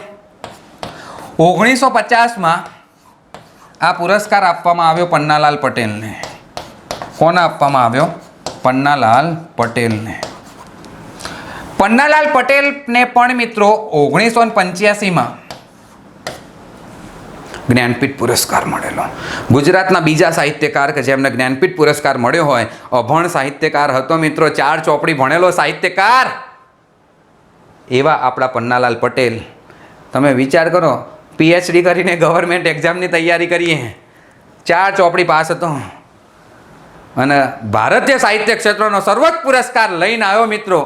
1950માં આ પુરસ્કાર આપવામાં આવ્યો પન્નાલાલ પટેલને. કોને આપવામાં આવ્યો? પન્નાલાલ પટેલને. પન્નાલાલ પટેલને પણ મિત્રો 1985માં જ્ઞાનપીઠ પુરસ્કાર મળેલો. ગુજરાતના બીજા સાહિત્યકાર કે જેમને જ્ઞાનપીઠ પુરસ્કાર મળ્યો હોય, અભણ સાહિત્યકાર હતો મિત્રો, 4 ચોપડી ભણેલો સાહિત્યકાર, એવા આપણા પન્નાલાલ પટેલ. તમે વિચાર કરો, PhD કરીને ગવર્મેન્ટ એક્ઝામની તૈયારી કરીએ, 4 ચોપડી પાસ હતો અને ભારતીય સાહિત્ય ક્ષેત્રનો સર્વોચ્ચ પુરસ્કાર લઈને આવ્યો મિત્રો.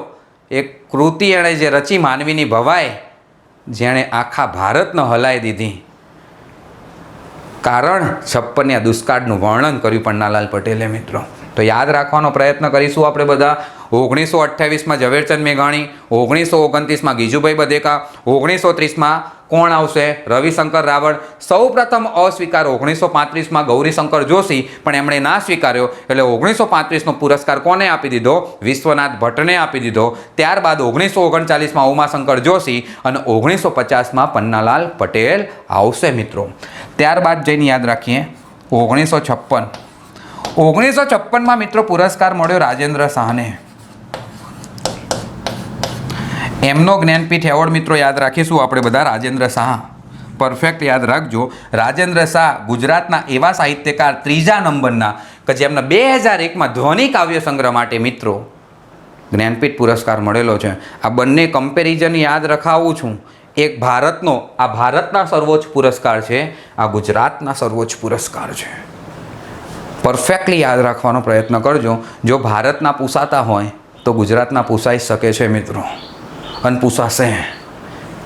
એક કૃતિ એણે જે રચી, માનવીની ભવાઈ, જેણે આખા ભારતને હલાવી દીધી. કારણ 56 દુષ્કાળનું વર્ણન કર્યું પન્નાલાલ પટેલે મિત્રો. તો યાદ રાખવાનો પ્રયત્ન કરીશું આપણે બધા. 1928માં ઝવેરચંદ મેઘાણી, 1929માં ગીજુભાઈ બધેકા, 1930માં કોણ આવશે? રવિશંકર રાવળ. સૌ પ્રથમ અસ્વીકાર 1935માં ગૌરીશંકર જોશી, પણ એમણે ના સ્વીકાર્યો એટલે 1935નો પુરસ્કાર કોને આપી દીધો? વિશ્વનાથ ભટ્ટને આપી દીધો. ત્યારબાદ 1939માં ઉમાશંકર જોશી અને 1950માં પન્નાલાલ પટેલ આવશે મિત્રો. ત્યારબાદ જઈને યાદ રાખીએ 1956. 1956માં મિત્રો પુરસ્કાર મળ્યો રાજેન્દ્ર શાહને. એમનો જ્ઞાનપીઠ એવોર્ડ મિત્રો યાદ રાખીશું આપણે બધા. રાજેન્દ્ર શાહ, પરફેક્ટ યાદ રાખજો. રાજેન્દ્ર શાહ ગુજરાતના એવા સાહિત્યકાર 3જા નંબરના કે જેમને 2001માં ધ્વનિ કાવ્ય સંગ્રહ માટે મિત્રો જ્ઞાનપીઠ પુરસ્કાર મળેલો છે. આ બંને કમ્પેરિઝન યાદ રખાવું છું. એક ભારતનો, આ ભારતના સર્વોચ્ચ પુરસ્કાર છે, આ ગુજરાતના સર્વોચ્ચ પુરસ્કાર છે. પરફેક્ટલી યાદ રાખવાનો પ્રયત્ન કરજો. જો ભારતના પૂછાતા હોય તો ગુજરાતના પૂછાઈ શકે છે મિત્રો, અને પૂછાશે.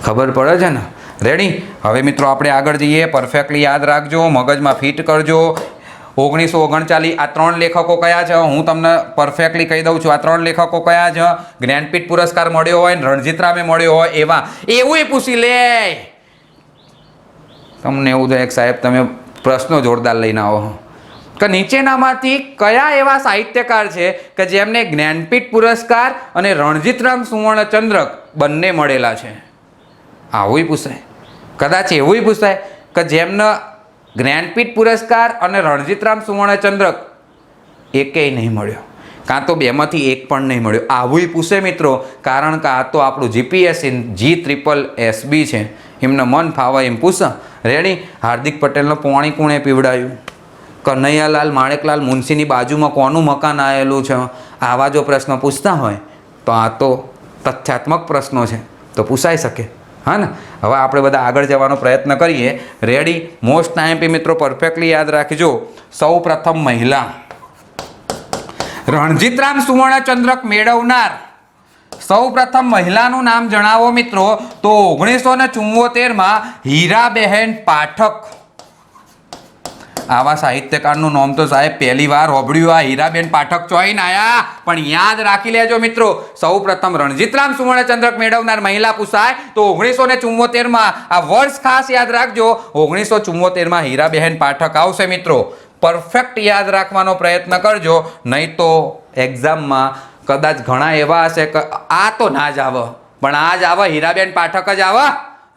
ખબર પડે છે ને? રેડી? હવે મિત્રો આપણે આગળ જઈએ. પરફેક્ટલી યાદ રાખજો, મગજમાં ફિટ કરજો. 1939 આ 3 લેખકો કયા છે હું તમને પરફેક્ટલી કહી દઉં છું. આ 3 લેખકો કયા છે? જ્ઞાનપીઠ પુરસ્કાર મળ્યો હોય ને રણજીતરામે મળ્યો હોય એવા, એવું પૂછી લે. તમને એવું થાય કે સાહેબ તમે પ્રશ્નો જોરદાર લઈને આવો કે નીચેનામાંથી કયા એવા સાહિત્યકાર છે કે જેમને જ્ઞાનપીઠ પુરસ્કાર અને રણજીતરામ સુવર્ણચંદ્રક બંને મળેલા છે? આવું પૂછાય. કદાચ એવું પૂછાય કે જેમને જ્ઞાનપીઠ પુરસ્કાર અને રણજીતરામ સુવર્ણચંદ્રક એકેય નહીં મળ્યો, કાં તો બેમાંથી એક પણ નહીં મળ્યો. આવું પૂછે મિત્રો, કારણ કે આ તો આપણું GPSC G/SSB છે. એમને મન ફાવે એમ પૂછે. રેડી? હાર્દિક પટેલનો પોણી કોણે પીવડાયું? કનૈયાલાલ માણેકલાલ મુનશીની બાજુમાં કોનું મકાન આવેલું છે? આવા જો પ્રશ્ન પૂછતા હોય તો આ તો તથ્યાત્મક પ્રશ્નો છે, તો પૂછાઈ શકે. હા ને? હવે આપણે બધા આગળ જવાનો પ્રયત્ન કરીએ. રેડી? મોસ્ટ ટાઈમ પે મિત્રો પરફેક્ટલી યાદ રાખજો. સૌ પ્રથમ મહિલા રણજીતરામ સુવર્ણચંદ્રક મેળવનાર સૌ પ્રથમ મહિલાનું નામ જણાવો મિત્રો. તો 1974માં હીરાબેન પાઠક. આવા સાહિત્યકારનું નામ તો સાહેબ પહેલી વાર હોભળ્યું. આ હીરાબેન પાઠક ચોઈને આયા, પણ યાદ રાખી લેજો મિત્રો, સૌ પ્રથમ રણજીતરામ સુવર્ણચંદ્રક મેળવનાર મહિલા પૂછાય તો 1974માં આ વર્ષ ખાસ યાદ રાખજો. 1974માં હીરાબેન પાઠક આવશે મિત્રો. પરફેક્ટ યાદ રાખવાનો પ્રયત્ન કરજો, નહીં તો એક્ઝામમાં કદાચ ઘણા એવા હશે કે આ તો ના જ આવે, પણ આ જ આવે, હીરાબેન પાઠક જ આવે.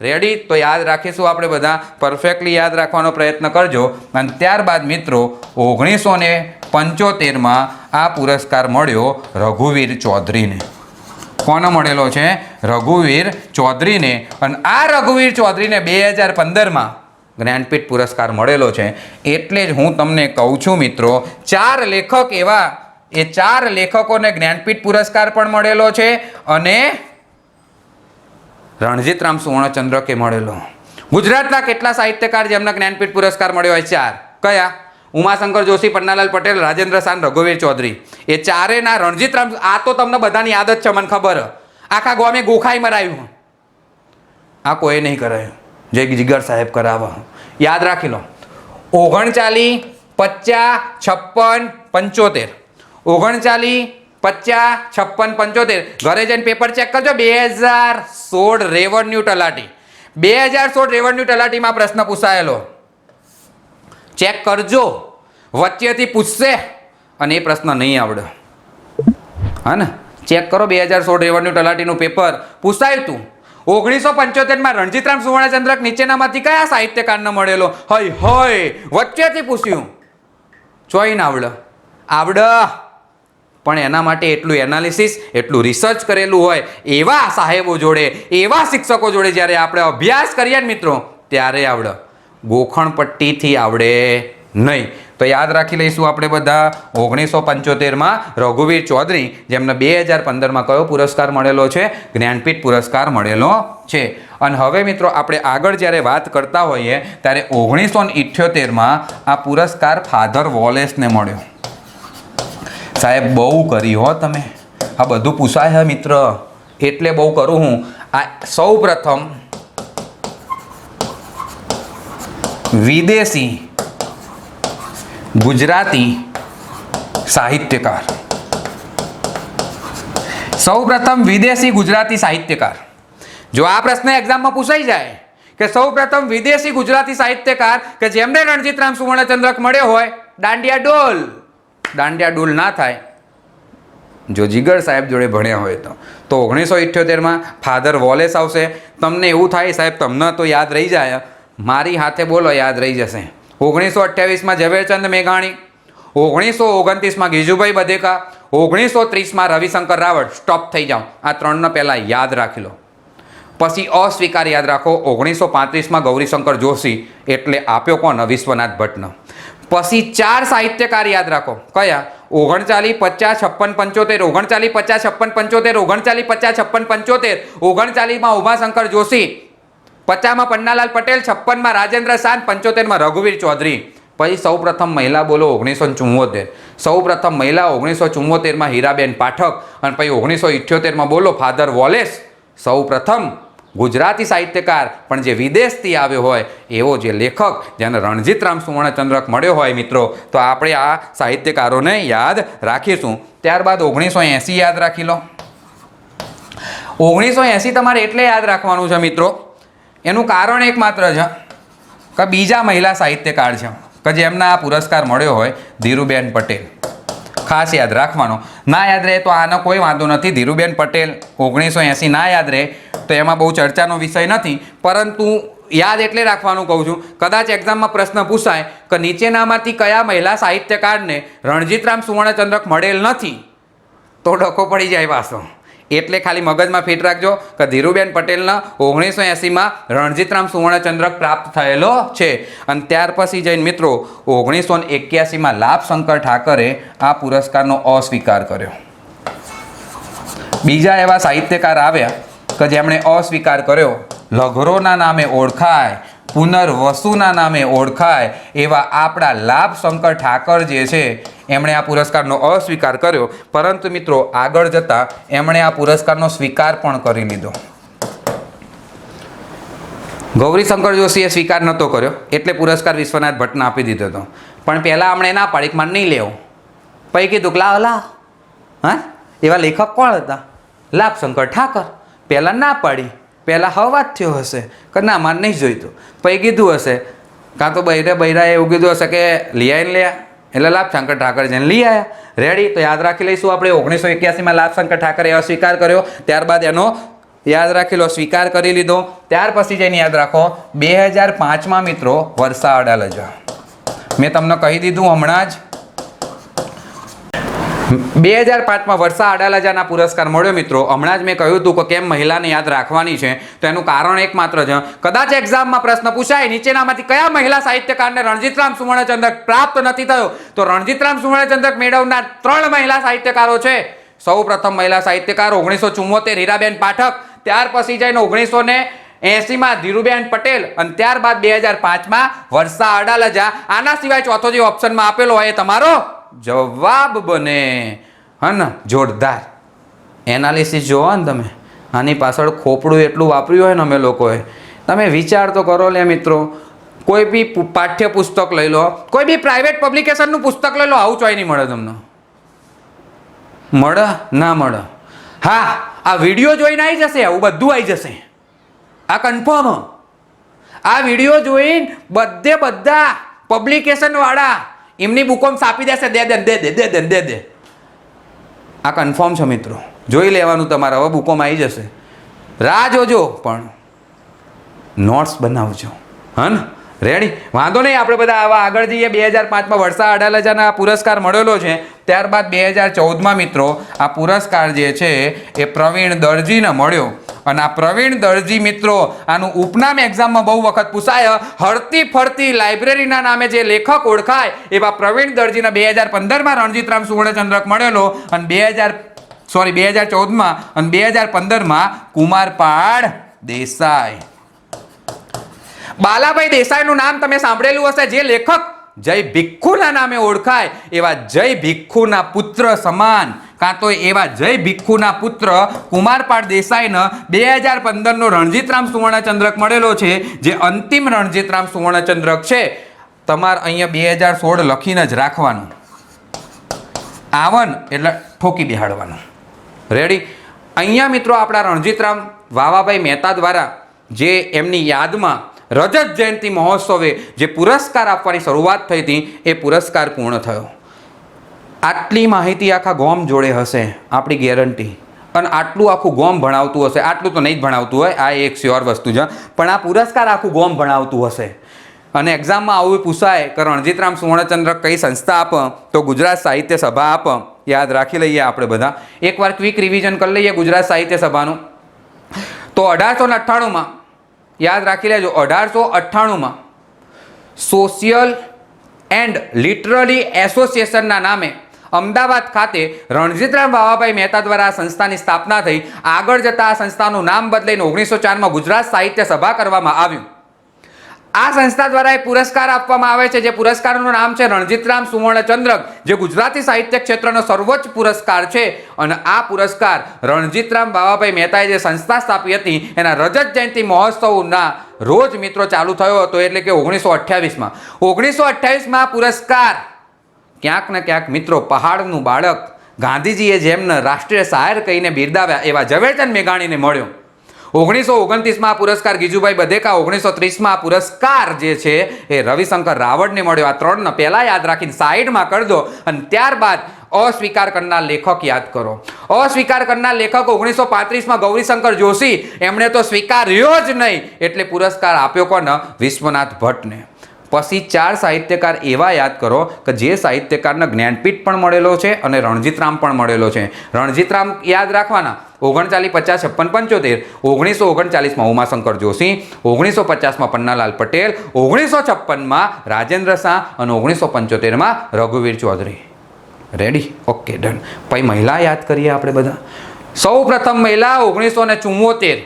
રેડી? તો યાદ રાખીશું આપણે બધા, પરફેક્ટલી યાદ રાખવાનો પ્રયત્ન કરજો. અને ત્યારબાદ મિત્રો 1975માં આ પુરસ્કાર મળ્યો રઘુવીર ચૌધરીને. કોને મળેલો છે? રઘુવીર ચૌધરીને. અને આ રઘુવીર ચૌધરીને 2015માં જ્ઞાનપીઠ પુરસ્કાર મળેલો છે. એટલે જ હું તમને કહું છું મિત્રો, 4 લેખક એવા, એ 4 લેખકોને જ્ઞાનપીઠ પુરસ્કાર પણ મળેલો છે અને રણજીતરામ સુવર્ણચંદ્રકે મળેલો. ગુજરાતના કેટલા સાહિત્યકાર જેમને જ્ઞાનપીઠ પુરસ્કાર મળ્યો હોય? 4. કયા? ઉમાશંકર જોશી, પન્નાલાલ પટેલ, રાજેન્દ્ર શાન, રઘુવીર ચૌધરી. એ ચારેના રણજીતરામ, આ તો તમને બધાની યાદ જ છે, મને ખબર. આખા ગામે ગોખાઈ મરાયું, આ કોઈ નહીં કરાયું, જય જીગર સાહેબ કરાવવા. યાદ રાખી લો. 39, 50, 56, 75. 39, 50, 56, 75. ઘરે જઈને પેપર ચેક કરજો. 2016 રેવન્યુ તલાટી, 2016 રેવન્યુ તલાટીમાં પ્રશ્ન પૂછાયેલો. ચેક કરજો, વચ્ચેથી પૂછશે અને એ પ્રશ્ન નહીં આવડે. હા ને? ચેક કરો, 2016 રેવન્યુ તલાટીનું પેપર પૂછાયું હતું. 1975માં રણજીતરામ સુવર્ણચંદ્રક નીચેનામાંથી કયા સાહિત્યકારને મળેલો? હય હોય, વચ્ચેથી પૂછ્યું. ચોઈ ના આવડે? આવડે, પણ એના માટે એટલું એનાલિસિસ, એટલું રિસર્ચ કરેલું હોય એવા સાહેબો જોડે, એવા શિક્ષકો જોડે જ્યારે આપણે અભ્યાસ કરીએ ને મિત્રો, ત્યારે આવડે. ગોખણપટ્ટીથી આવડે નહીં. તો યાદ રાખી લઈશું આપણે બધા. 1975માં રઘુવીર ચૌધરી, જેમને 2015માં કયો પુરસ્કાર મળેલો છે? જ્ઞાનપીઠ પુરસ્કાર મળેલો છે. અને હવે મિત્રો આપણે આગળ જ્યારે વાત કરતા હોઈએ ત્યારે 1978માં આ પુરસ્કાર ફાધર વોલેસને મળ્યો. સાહેબ બહુ કરી હો તમે, આ બધું પૂછાય છે મિત્ર, એટલે બહુ કરું હું. આ સૌ પ્રથમ વિદેશી ગુજરાતી સાહિત્યકાર, સૌ પ્રથમ વિદેશી ગુજરાતી સાહિત્યકાર. જો આ પ્રશ્ન એક્ઝામમાં પૂછાઈ જાય કે સૌ પ્રથમ વિદેશી ગુજરાતી સાહિત્યકાર કે જેમને રણજીતરામ સુવર્ણચંદ્રક મળ્યો હોય, દાંડિયા ડોલ. દાંડિયા ડોલ ના થાય જો જીગર સાહેબ જોડે ભણ્યા હોય તો 1978માં ફાધર વોલેસ આવશે. તમને એવું થાય સાહેબ તમને તો યાદ રહી જાય, મારી હાથે બોલો, યાદ રહી જશે. 1928માં ઝવેરચંદ મેઘાણી, 1929માં ગીજુભાઈ બધેકા, 1930માં રવિશંકર રાવળ. સ્ટોપ થઈ જાઓ, આ 3ને પહેલાં યાદ રાખી લો. પછી અસ્વીકાર યાદ રાખો. 1935માં ગૌરીશંકર જોશી, એટલે આપ્યો કોણ? વિશ્વનાથ ભટ્ટનો. પછી 4 સાહિત્યકાર યાદ રાખો. કયા? 39, 50, 56, 75. 39, 50, 56, 75. 39, 50, 56, 75. 39માં ઉમાશંકર જોશી, 50માં પન્નાલાલ પટેલ, 56માં રાજેન્દ્ર શાન, 75માં રઘુવીર ચૌધરી. પછી સૌ પ્રથમ મહિલા બોલો 1974. સૌ પ્રથમ મહિલા 1974માં હીરાબેન પાઠક. અને પછી 1978માં બોલો ફાધર વોલેસ. સૌ પ્રથમ ગુજરાતી સાહિત્યકાર પણ જે વિદેશથી આવ્યો હોય એવો જે લેખક જેને રણજીતરામ સુવર્ણચંદ્રક મળ્યો હોય મિત્રો, તો આપણે આ સાહિત્યકારોને યાદ રાખીશું. ત્યારબાદ 1980 યાદ રાખી લો. 1980 તમારે એટલે યાદ રાખવાનું છે મિત્રો, એનું કારણ એકમાત્ર છે કે બીજા મહિલા સાહિત્યકાર છે કે જેમને આ પુરસ્કાર મળ્યો હોય, ધીરુબેન પટેલ. ખાસ યાદ રાખવાનો. ના યાદ રહે તો આનો કોઈ વાંધો નથી. ધીરુબેન પટેલ 1980 ના યાદ રહે તો એમાં બહુ ચર્ચાનો વિષય નથી, પરંતુ યાદ એટલે રાખવાનું કહું છું. કદાચ એક્ઝામમાં પ્રશ્ન પૂછાય કે નીચેનામાંથી કયા મહિલા સાહિત્યકારને રણજીતરામ સુવર્ણચંદ્રક મળેલ નથી, તો ડખો પડી જાય પાછો. એટલે ખાલી મગજમાં ફિટ રાખજો કે ધીરુબેન પટેલના 1980માં રણજીતરામ સુવર્ણચંદ્રક પ્રાપ્ત થયેલો છે. અને ત્યાર પછી જઈને મિત્રો 1981માં લાભશંકર ઠાકરે આ પુરસ્કારનો અસ્વીકાર કર્યો. બીજા એવા સાહિત્યકાર આવ્યા કે જેમણે અસ્વીકાર કર્યો. લઘરોના નામે ઓળખાય, પુનર્વસુના નામે ઓળખાય એવા આપણા લાભશંકર ઠાકર જે છે એમણે આ પુરસ્કારનો અસ્વીકાર કર્યો. પરંતુ મિત્રો આગળ જતાં એમણે આ પુરસ્કારનો સ્વીકાર પણ કરી લીધો. ગૌરીશંકર જોશીએ સ્વીકાર નહોતો કર્યો, એટલે પુરસ્કાર વિશ્વનાથ ભટ્ટને આપી દીધો હતો. પણ પહેલાં હમણે ના પાડી કે મને નહીં લેવો. પછી કીધું કે લા હા, એવા લેખક કોણ હતા? લાભશંકર ઠાકર. પહેલાં ના પાડી, પહેલાં હવાજ થયો હશે કે ના મારે નહીં જોઈતું. પછી કીધું હશે, કાં તો બૈરાએ એવું કીધું હશે કે લઈ આવીને લે, એટલે લાભશંકર ઠાકરજીને લઈ આવ્યા. રેડી? તો યાદ રાખી લઈશું આપણે 1981માં લાભશંકર ઠાકરે અસ્વીકાર કર્યો, ત્યારબાદ એનો યાદ રાખી લો સ્વીકાર કરી લીધો. ત્યાર પછી જઈને યાદ રાખો 2005માં મિત્રો વર્ષા અડાલજા, મેં તમને કહી દીધું હમણાં જ 2005માં વર્ષા અડાલજાના પુરસ્કાર મળ્યો મિત્રો. હમણાં જ મેં કહ્યું હતું કે કેમ મહિલાને યાદ રાખવાની છે, તો એનું કારણ એકમાત્ર છે, કદાચ એક્ઝામમાં પ્રશ્ન પૂછાય નીચેનામાંથી કયા મહિલા સાહિત્યકારને રણજીતરામ સુવર્ણચંદ્રક પ્રાપ્ત નથી થયો, તો રણજીતરામ સુવર્ણચંદ્રક મેળવનાર 3 મહિલા સાહિત્યકારો છે. સૌ પ્રથમ મહિલા સાહિત્યકાર 1974 હીરાબેન પાઠક, ત્યાર પછી જઈને 1980માં ધીરુબેન પટેલ અને ત્યારબાદ 2005માં વર્ષા અડાલજા. આના સિવાય ચોથો જે ઓપ્શનમાં આપેલો હોય એ તમારો જવાબ બને. હા ને? જોરદાર એનાલિસિસ જોવો ને તમે, આની પાછળ ખોપડું એટલું વાપર્યું હોય ને અમે લોકોએ, તમે વિચાર તો કરો લે મિત્રો. કોઈ બી પાઠ્યપુસ્તક લઈ લો, કોઈ બી પ્રાઇવેટ પબ્લિકેશનનું પુસ્તક લઈ લો, આવું ચોય નહીં મળે તમને. મળે ના મળે? હા, આ વિડીયો જોઈને આવી જશે, આવું બધું આવી જશે, આ કન્ફર્મ. આ વિડીયો જોઈને બધા પબ્લિકેશન વાળા એમની બુકોમ સાપી દેશે, દે દે. આ કન્ફર્મ છે મિત્રો, જોઈ લેવાનું તમારે. હવે બુકોમ આવી જશે, રાહ જોજો, પણ નોટ્સ બનાવજો. હા ને? રેડી? વાંધો નહીં, આપણે બધા આવા આગળ જઈએ. 2005માં વર્ષા અડાલજાના પુરસ્કાર મળેલો છે. ત્યારબાદ 2014માં મિત્રો આ પુરસ્કાર જે છે એ પ્રવીણ દરજીને મળ્યો. અને આ પ્રવીણ દરજી મિત્રો, આનું ઉપનામ એક્ઝામમાં બહુ વખત પૂછાય. હરતી ફરતી લાઇબ્રેરીના નામે જે લેખક ઓળખાય એવા પ્રવીણ દરજીને 2015માં રણજીતરામ સુવર્ણચંદ્રક મળેલો, અને 2014માં અને 2015માં કુમારપાળ દેસાઈ. બાલાભાઈ દેસાઈનું નામ તમે સાંભળેલું હશે, જે લેખક જય ભિક્ષુના નામે ઓળખાય એવા જય ભિક્ષુના પુત્ર સમાન, કાં તો એવા જય ભિક્ષુના પુત્ર કુમારપાળ દેસાઈને 2015નો રણજીતરામ સુવર્ણચંદ્રક મળેલો છે, જે અંતિમ રણજીતરામ સુવર્ણચંદ્રક છે. તમારે અહીંયા 2016 લખીને જ રાખવાનું, આવન એટલે ઠોકી બેહાડવાનું. રેડી? અહીંયા મિત્રો આપણા રણજીતરામ વાવાભાઈ મહેતા દ્વારા જે એમની યાદમાં રજત જયંતિ મહોત્સવે જે પુરસ્કાર આપવાની શરૂઆત થઈ હતી, એ પુરસ્કાર પૂર્ણ થયો. આટલી માહિતી આખા ગોમ જોડે હશે આપણી ગેરંટી, અને આટલું આખું ગોમ ભણાવતું હશે. આટલું તો નહીં જ ભણાવતું હોય, આ એક શ્યોર વસ્તુ છે, પણ આ પુરસ્કાર આખું ગોમ ભણાવતું હશે. અને એક્ઝામમાં આવું પૂછાય કે રણજીતરામ સુવર્ણચંદ્રક કઈ સંસ્થા આપે, તો ગુજરાત સાહિત્ય સભા આપે. યાદ રાખી લઈએ આપણે બધા, એકવાર ક્વિક રિવિઝન કરી લઈએ ગુજરાત સાહિત્ય સભાનું. તો 1898માં યાદ રાખી લેજો, 1898માં સોશિયલ એન્ડ લિટરરી એસોસિએશનના નામે અમદાવાદ ખાતે રણજીતરામ વાવાભાઈ મહેતા દ્વારા આ સંસ્થાની સ્થાપના થઈ. આગળ જતાં આ સંસ્થાનું નામ બદલાઈને 1904માં ગુજરાત સાહિત્ય સભા કરવામાં આવ્યું. આ સંસ્થા દ્વારા એક પુરસ્કાર આપવામાં આવે છે, જે પુરસ્કારનું નામ છે રણજીતરામ સુવર્ણચંદ્રક, જે ગુજરાતી સાહિત્ય ક્ષેત્રનો સર્વોચ્ચ પુરસ્કાર છે. અને આ પુરસ્કાર રણજીતરામ વાવાભાઈ મહેતાએ જે સંસ્થા સ્થાપી હતી એના રજત જયંતિ મહોત્સવના રોજ મિત્રો ચાલુ થયો હતો, એટલે કે 1928માં. 1928માં પુરસ્કાર ક્યાંક ને ક્યાંક મિત્રો પહાડનું બાળક ગાંધીજીએ જેમને રાષ્ટ્રીય શાયર કહીને બિરદાવ્યા એવા ઝવેરચંદ મેઘાણીને મળ્યો. 1929માં આ પુરસ્કાર ગીજુભાઈ બધેકા, 1930માં આ પુરસ્કાર જે છે એ રવિશંકર રાવળને મળ્યો. આ ત્રણને પહેલા યાદ રાખીને સાઈડમાં કરી દો, અને ત્યારબાદ અસ્વીકાર કરનાર લેખક યાદ કરો. અસ્વીકાર કરનાર લેખક 1935માં ગૌરીશંકર જોશી, એમણે તો સ્વીકાર્યો જ નહીં, એટલે પુરસ્કાર આપ્યો કોને? વિશ્વનાથ ભટ્ટને. પછી 4 સાહિત્યકાર એવા યાદ કરો કે જે સાહિત્યકારને જ્ઞાનપીઠ પણ મળેલો છે અને રણજીતરામ પણ મળેલો છે. રણજીતરામ યાદ રાખવાના 39, 50, 56, 75, 1939માં ઉમાશંકર જોશી, 1950માં પન્નાલાલ પટેલ, 1956માં રાજેન્દ્ર શાહ અને 1975માં રઘુવીર ચૌધરી. રેડી? Okay, done. પછી મહિલા યાદ કરીએ આપણે બધા. સૌ પ્રથમ મહિલા 1974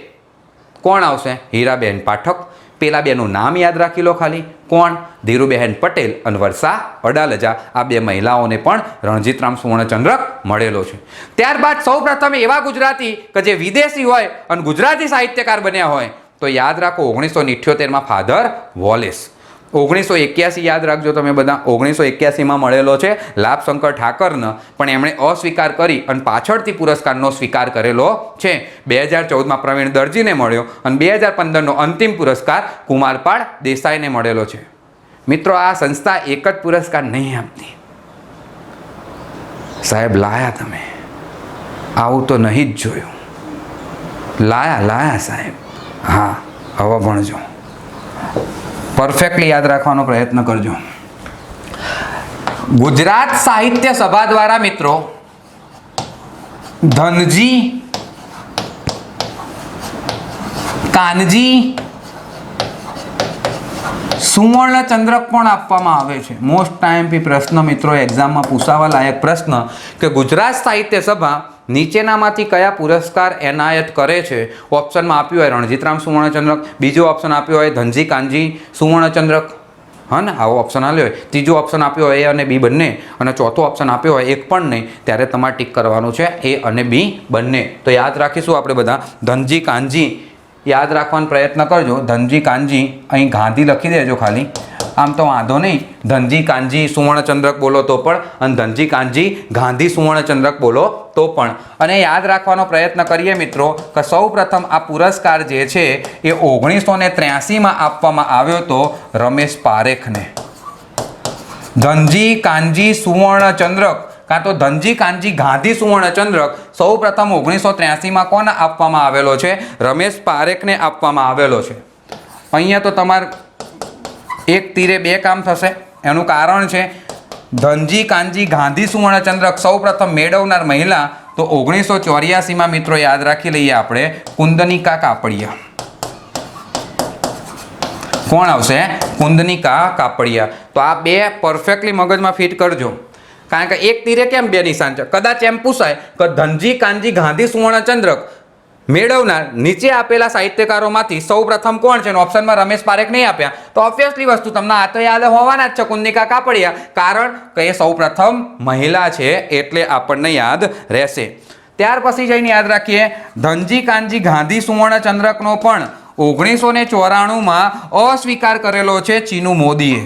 કોણ આવશે? હીરાબેન પાઠક. પેલા બેનું નામ યાદ રાખી લો ખાલી, કોણ? ધીરુબેન પટેલ અને વર્ષા અડાલજા. આ 2 મહિલાઓને પણ રણજીતરામ સુવર્ણચંદ્રક મળેલો છે. ત્યારબાદ સૌ પ્રથમ એવા ગુજરાતી કે જે વિદેશી હોય અને ગુજરાતી સાહિત્યકાર બન્યા હોય, તો યાદ રાખો 1978માં ફાધર વોલેસ. 1981 યાદ રાખજો તમે બધા, 1981માં મળેલો છે લાભશંકર ઠાકરને, પણ એમણે અસ્વીકાર કરી અને પાછળથી પુરસ્કારનો સ્વીકાર કરેલો છે. 2014માં પ્રવીણ દરજીને મળ્યો, અને 2015નો અંતિમ પુરસ્કાર કુમારપાળ દેસાઈને મળેલો છે. મિત્રો, આ સંસ્થા એક જ પુરસ્કાર નહીં આપતી, સાહેબ લાયા તમે, આવું તો નહીં જ જોયું. લાયા સાહેબ. હા, હવે ભણજો, પરફેક્ટલી યાદ રાખવાનો પ્રયત્ન કરજો. ગુજરાત સાહિત્ય સભા દ્વારા મિત્રો ધનજી કાનજી સુવર્ણચંદ્રક પણ આપવામાં આવે છે. મોસ્ટ ટાઈમ પ્રશ્ન મિત્રો, એક્ઝામમાં પૂછાવા લાયક પ્રશ્ન કે ગુજરાત સાહિત્ય સભા નીચેનામાંથી કયા પુરસ્કાર એનાયત કરે છે. ઓપ્શનમાં આપ્યું હોય રણજીતરામ સુવર્ણચંદ્રક, બીજો ઓપ્શન આપ્યો હોય ધનજી કાનજી સુવર્ણચંદ્રક, હા ને, આવો ઓપ્શન આપ્યો હોય, ત્રીજો ઓપ્શન આપ્યો હોય એ અને બી બંને, અને ચોથો ઓપ્શન આપ્યો હોય એક પણ નહીં, ત્યારે તમારે ટીક કરવાનું છે એ અને બી બંને. તો યાદ રાખીશું આપણે બધા ધનજી કાનજી યાદ રાખવાનો પ્રયત્ન કરજો. ધનજી કાનજી અહીં ગાંધી લખી દેજો ખાલી, આમ તો વાંધો નહીં. ધનજી કાનજી સુવર્ણચંદ્રક બોલો તો પણ, અને ધનજી કાનજી ગાંધી સુવર્ણચંદ્રક બોલો તો પણ. અને યાદ રાખવાનો પ્રયત્ન કરીએ મિત્રો કે સૌ પ્રથમ આ પુરસ્કાર જે છે એ 1983માં આપવામાં આવ્યો હતો રમેશ પારેખને. ધનજી કાનજી સુવર્ણચંદ્રક કાં તો ધનજી કાનજી ગાંધી સુવર્ણચંદ્રક સૌ પ્રથમ 1983માં કોને આપવામાં આવેલો છે? રમેશ પારેખને આપવામાં આવેલો છે. અહીંયા તો તમારે એક તીરે બે કામ થશે. એનું કારણ છે ધનજી કાનજી ગાંધી સુવર્ણચંદ્રક સૌ પ્રથમ મેળવનાર મહિલા તો 1984માં મિત્રો યાદ રાખી લઈએ આપણે કુંદનિકા કાપડિયા. કોણ આવશે? કુંદનિકા કાપડિયા. તો આ બે પરફેક્ટલી મગજમાં ફિટ કરજો, કારણ કે એક તીરે કેમ બે નિશાન છે. કદાચ એમ પૂછાય કે ધનજી કાનજી ગાંધી સુવર્ણચંદ્રક મેળવનાર નીચે આપેલા સાહિત્યકારોમાંથી સૌ પ્રથમ કોણ છે? ઓપ્શનમાં રમેશ પારેખ નહીં આપ્યા તો ઓબ્વિયસલી વસ્તુ તમને આ તો યાદ હોવાના જ છે, કુંદનિકા કાપડિયા, કારણ કે એ સૌ પ્રથમ મહિલા છે એટલે આપણને યાદ રહેશે. ત્યાર પછી જઈને યાદ રાખીએ ધનજી કાનજી ગાંધી સુવર્ણચંદ્રકનો પણ 1994માં અસ્વીકાર કરેલો છે ચીનુ મોદીએ.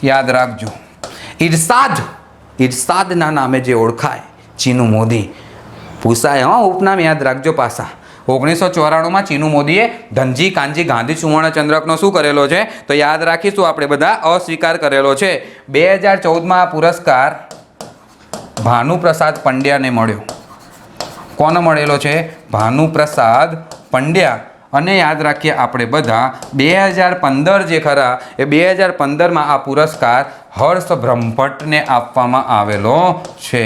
યાદ રાખજો, ઇરશાદના નામે જે ઓળખાય ચીનુ મોદી. પૂછાય હા, ઉપનામ યાદ રાખજો પાછા. 1994માં ચીનુ મોદીએ ધનજી કાનજી ગાંધી સુવર્ણચંદ્રકનો શું કરેલો છે? તો યાદ રાખીશું આપણે બધા, અસ્વીકાર કરેલો છે. 2014માં આ પુરસ્કાર ભાનુપ્રસાદ પંડ્યાને મળ્યો. કોને મળેલો છે? ભાનુપ્રસાદ પંડ્યા. અને યાદ રાખીએ આપણે બધા 2015 જે ખરા એ 2015માં આ પુરસ્કાર હર્ષ બ્રહ્મભટ્ટને આપવામાં આવેલો છે.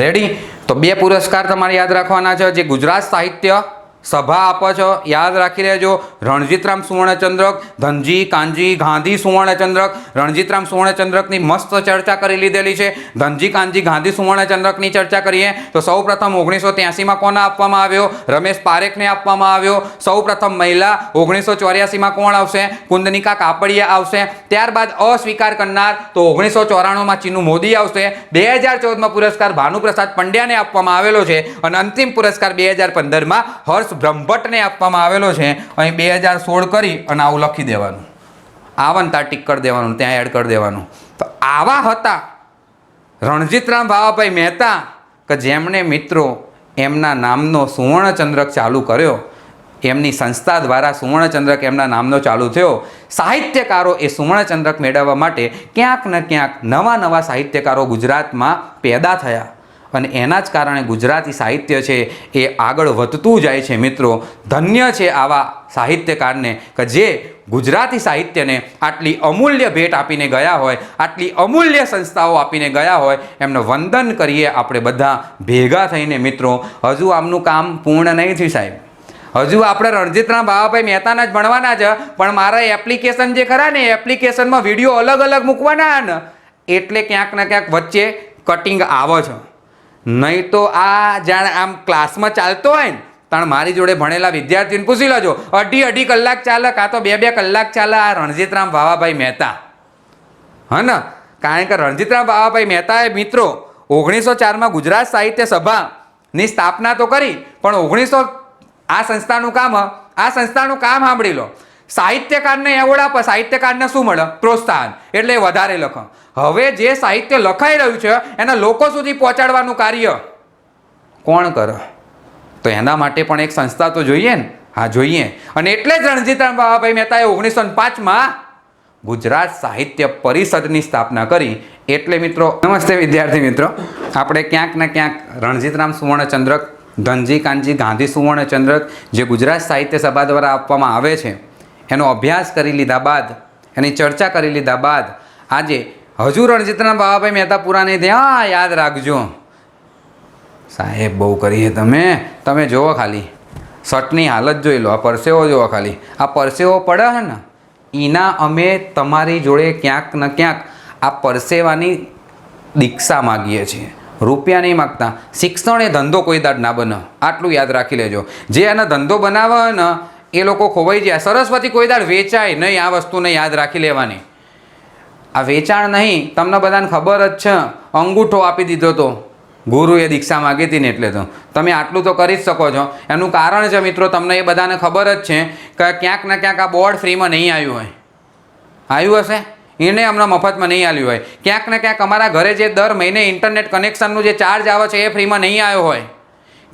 રેડી? તો બે પુરસ્કાર તમારે યાદ રાખવાના છે જે ગુજરાત સાહિત્ય સભા આપો છો. યાદ રાખી લેજો, રણજીતરામ સુવર્ણચંદ્રક, ધનજી કાનજી ગાંધી સુવર્ણચંદ્રક. રણજીતરામ સુવર્ણચંદ્રકની મસ્ત ચર્ચા કરી લીધેલી છે. ધનજી કાનજી ગાંધી સુવર્ણચંદ્રકની ચર્ચા કરીએ તો સૌ પ્રથમ 1983માં કોને આપવામાં આવ્યો? રમેશ પારેખને આપવામાં આવ્યો. સૌ પ્રથમ મહિલા 1984માં કોણ આવશે? કુંદનિકા કાપડિયા આવશે. ત્યારબાદ અસ્વીકાર કરનાર તો 1994માં ચીનુ મોદી આવશે. 2014માં પુરસ્કાર ભાનુપ્રસાદ પંડ્યાને આપવામાં આવેલો છે. અને અંતિમ પુરસ્કાર 2015માં હર્ષ બ્રહ્મભટ્ટને આપવામાં આવેલો છે. અહીં 2016 કરી અને આવું લખી દેવાનું, આવન ત્યાં ટીક કરી દેવાનું, ત્યાં એડ કરી દેવાનું. તો આવા હતા રણજીતરામ ભાવાભાઈ મહેતા કે જેમણે મિત્રો એમના નામનો સુવર્ણચંદ્રક ચાલુ કર્યો. એમની સંસ્થા દ્વારા સુવર્ણચંદ્રક એમના નામનો ચાલુ થયો. સાહિત્યકારો એ સુવર્ણચંદ્રક મેળવવા માટે ક્યાંક ને ક્યાંક નવા નવા સાહિત્યકારો ગુજરાતમાં પેદા થયા. અને એના જ કારણે ગુજરાતી સાહિત્ય છે એ આગળ વધતું જાય છે. મિત્રો ધન્ય છે આવા સાહિત્યકારને કે જે ગુજરાતી સાહિત્યને આટલી અમૂલ્ય ભેટ આપીને ગયા હોય, આટલી અમૂલ્ય સંસ્થાઓ આપીને ગયા હોય. એમને વંદન કરીએ આપણે બધા ભેગા થઈને. મિત્રો હજુ આમનું કામ પૂર્ણ નહીં થયું સાહેબ. હજુ આપણે રણજીતરામ ભાવાભાઈ મહેતાના જ ભણવાના છે, પણ મારા એપ્લિકેશન જે ખરા ને એપ્લિકેશનમાં વિડીયો અલગ અલગ મૂકવાના ને એટલે ક્યાંક ને ક્યાંક વચ્ચે કટિંગ આવે છે. નહીં તો આ જાણે આમ ક્લાસમાં ચાલતો હોય ને તાણ મારી જોડે ભણેલા વિદ્યાર્થીને પૂછી લેજો, અઢી કલાક ચાલે કાં તો 2 કલાક ચાલે આ રણજીતરામ ભાવાભાઈ મહેતા. હા ને, કારણ કે રણજીતરામ ભાવાભાઈ મહેતાએ મિત્રો 1904માં ગુજરાત સાહિત્ય સભાની સ્થાપના તો કરી, પણ આ સંસ્થાનું કામ સાંભળી લો. સાહિત્યકારને એવોર્ડ આપે, સાહિત્યકારને શું મળે? પ્રોત્સાહન. એટલે વધારે લખો. હવે જે સાહિત્ય લખાઈ રહ્યું છે એના લોકો સુધી પહોંચાડવાનું કાર્ય કોણ કરે? તો એના માટે પણ એક સંસ્થા તો જોઈએ ને. હા જોઈએ. અને એટલે જ રણજીતરામ ભાવાભાઈ મહેતાએ 1905માં ગુજરાત સાહિત્ય પરિષદની સ્થાપના કરી. એટલે મિત્રો નમસ્તે વિદ્યાર્થી મિત્રો, આપણે ક્યાંક ને ક્યાંક રણજીતરામ સુવર્ણચંદ્રક, ધનજી કાનજી ગાંધી સુવર્ણચંદ્રક જે ગુજરાત સાહિત્ય સભા દ્વારા આપવામાં આવે છે એનો અભ્યાસ કરી લીધા બાદ, એની ચર્ચા કરી લીધા બાદ આજે હજુ રણજીતરામ બાવાભાઈ મહેતા પૂરા નહીં થયા. યાદ રાખજો સાહેબ, બહુ કરીએ તમે જુઓ ખાલી શર્ટની હાલત જોઈ લો, આ પરસેવો જુઓ ખાલી, આ પરસેવો પડે છે ને એના અમે તમારી જોડે ક્યાંક ને ક્યાંક આ પરસેવાની દીક્ષા માગીએ છીએ, રૂપિયા નહીં માગતા. શિક્ષણ એ ધંધો કોઈ દાડ ના બને, આટલું યાદ રાખી લેજો. જે એનો ધંધો બનાવે ને એ લોકો ખોવાઈ જાય. સરસ્વતી કોઈ દાડ વેચાય નહીં, આ વસ્તુને યાદ રાખી લેવાની. આ વેચાણ નહીં, તમને બધાને ખબર જ છે. અંગૂઠો આપી દીધો તો ગુરુએ દીક્ષા માગી હતી ને, એટલે તો તમે આટલું તો કરી જ શકો છો. એનું કારણ છે મિત્રો, તમને એ બધાને ખબર જ છે કે ક્યાંક ને ક્યાંક આ બોર્ડ ફ્રીમાં નહીં આવ્યું હોય. આવ્યું હશે એને હમણાં મફતમાં નહીં આવ્યું હોય. ક્યાંક ને ક્યાંક અમારા ઘરે જે દર મહિને ઇન્ટરનેટ કનેક્શનનું જે ચાર્જ આવે છે એ ફ્રીમાં નહીં આવ્યો હોય.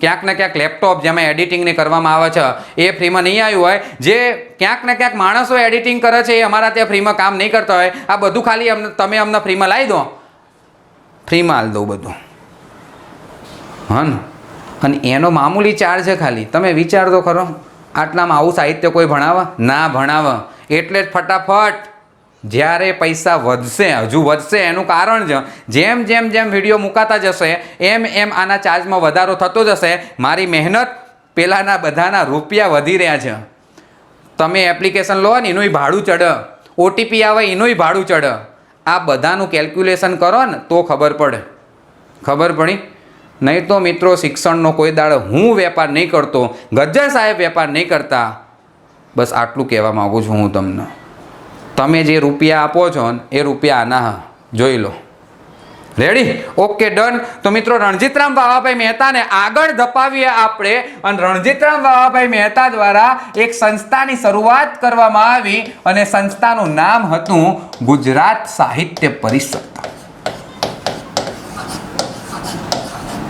ક્યાંક ને ક્યાંક લેપટોપ જેમાં એડિટિંગને કરવામાં આવે છે એ ફ્રીમાં નહીં આવ્યું હોય. જે ક્યાંક ને ક્યાંક માણસો એડિટિંગ કરે છે એ અમારા ત્યાં ફ્રીમાં કામ નહીં કરતા હોય. આ બધું ખાલી તમે અમને ફ્રીમાં લાવી દો, ફ્રીમાં હાલ દઉં બધું, હા ને. અને એનો મામૂલી ચાર્જ છે ખાલી. તમે વિચાર તો ખરો, આટલામાં આવું સાહિત્ય કોઈ ભણાવે? ના ભણાવે. એટલે જ ફટાફટ જ્યારે પૈસા વધશે, હજુ વધશે, એનું કારણ છે જેમ જેમ જેમ વિડીયો મુકાતા જશે એમ એમ આના ચાર્જમાં વધારો થતો જશે. મારી મહેનત પેલાના બધાના રૂપિયા વધી રહ્યા છે. તમે એપ્લિકેશન લો ને એનુંય ભાડું ચડે, ઓટીપી આવે એનુંય ભાડું ચડે. આ બધાનું કેલ્ક્યુલેશન કરો ને તો ખબર પડે. ખબર પડી? નહીં તો મિત્રો શિક્ષણનો કોઈ દાડો હું વેપાર નહીં કરતો, ગજ્જર સાહેબ વેપાર નહીં કરતા. બસ આટલું કહેવા માગું છું હું તમને. તમે જે રૂપિયા આપો છો ને એ રૂપિયા આના જોઈ લો. રેડી? Okay, done. તો મિત્રો રણજીતરામ બાવાભાઈ મહેતાને આગળ ધપાવીએ આપણે. અને રણજીતરામ બાવાભાઈ મહેતા દ્વારા એક સંસ્થાની શરૂઆત કરવામાં આવી અને સંસ્થાનું નામ હતું ગુજરાત સાહિત્ય પરિષદ.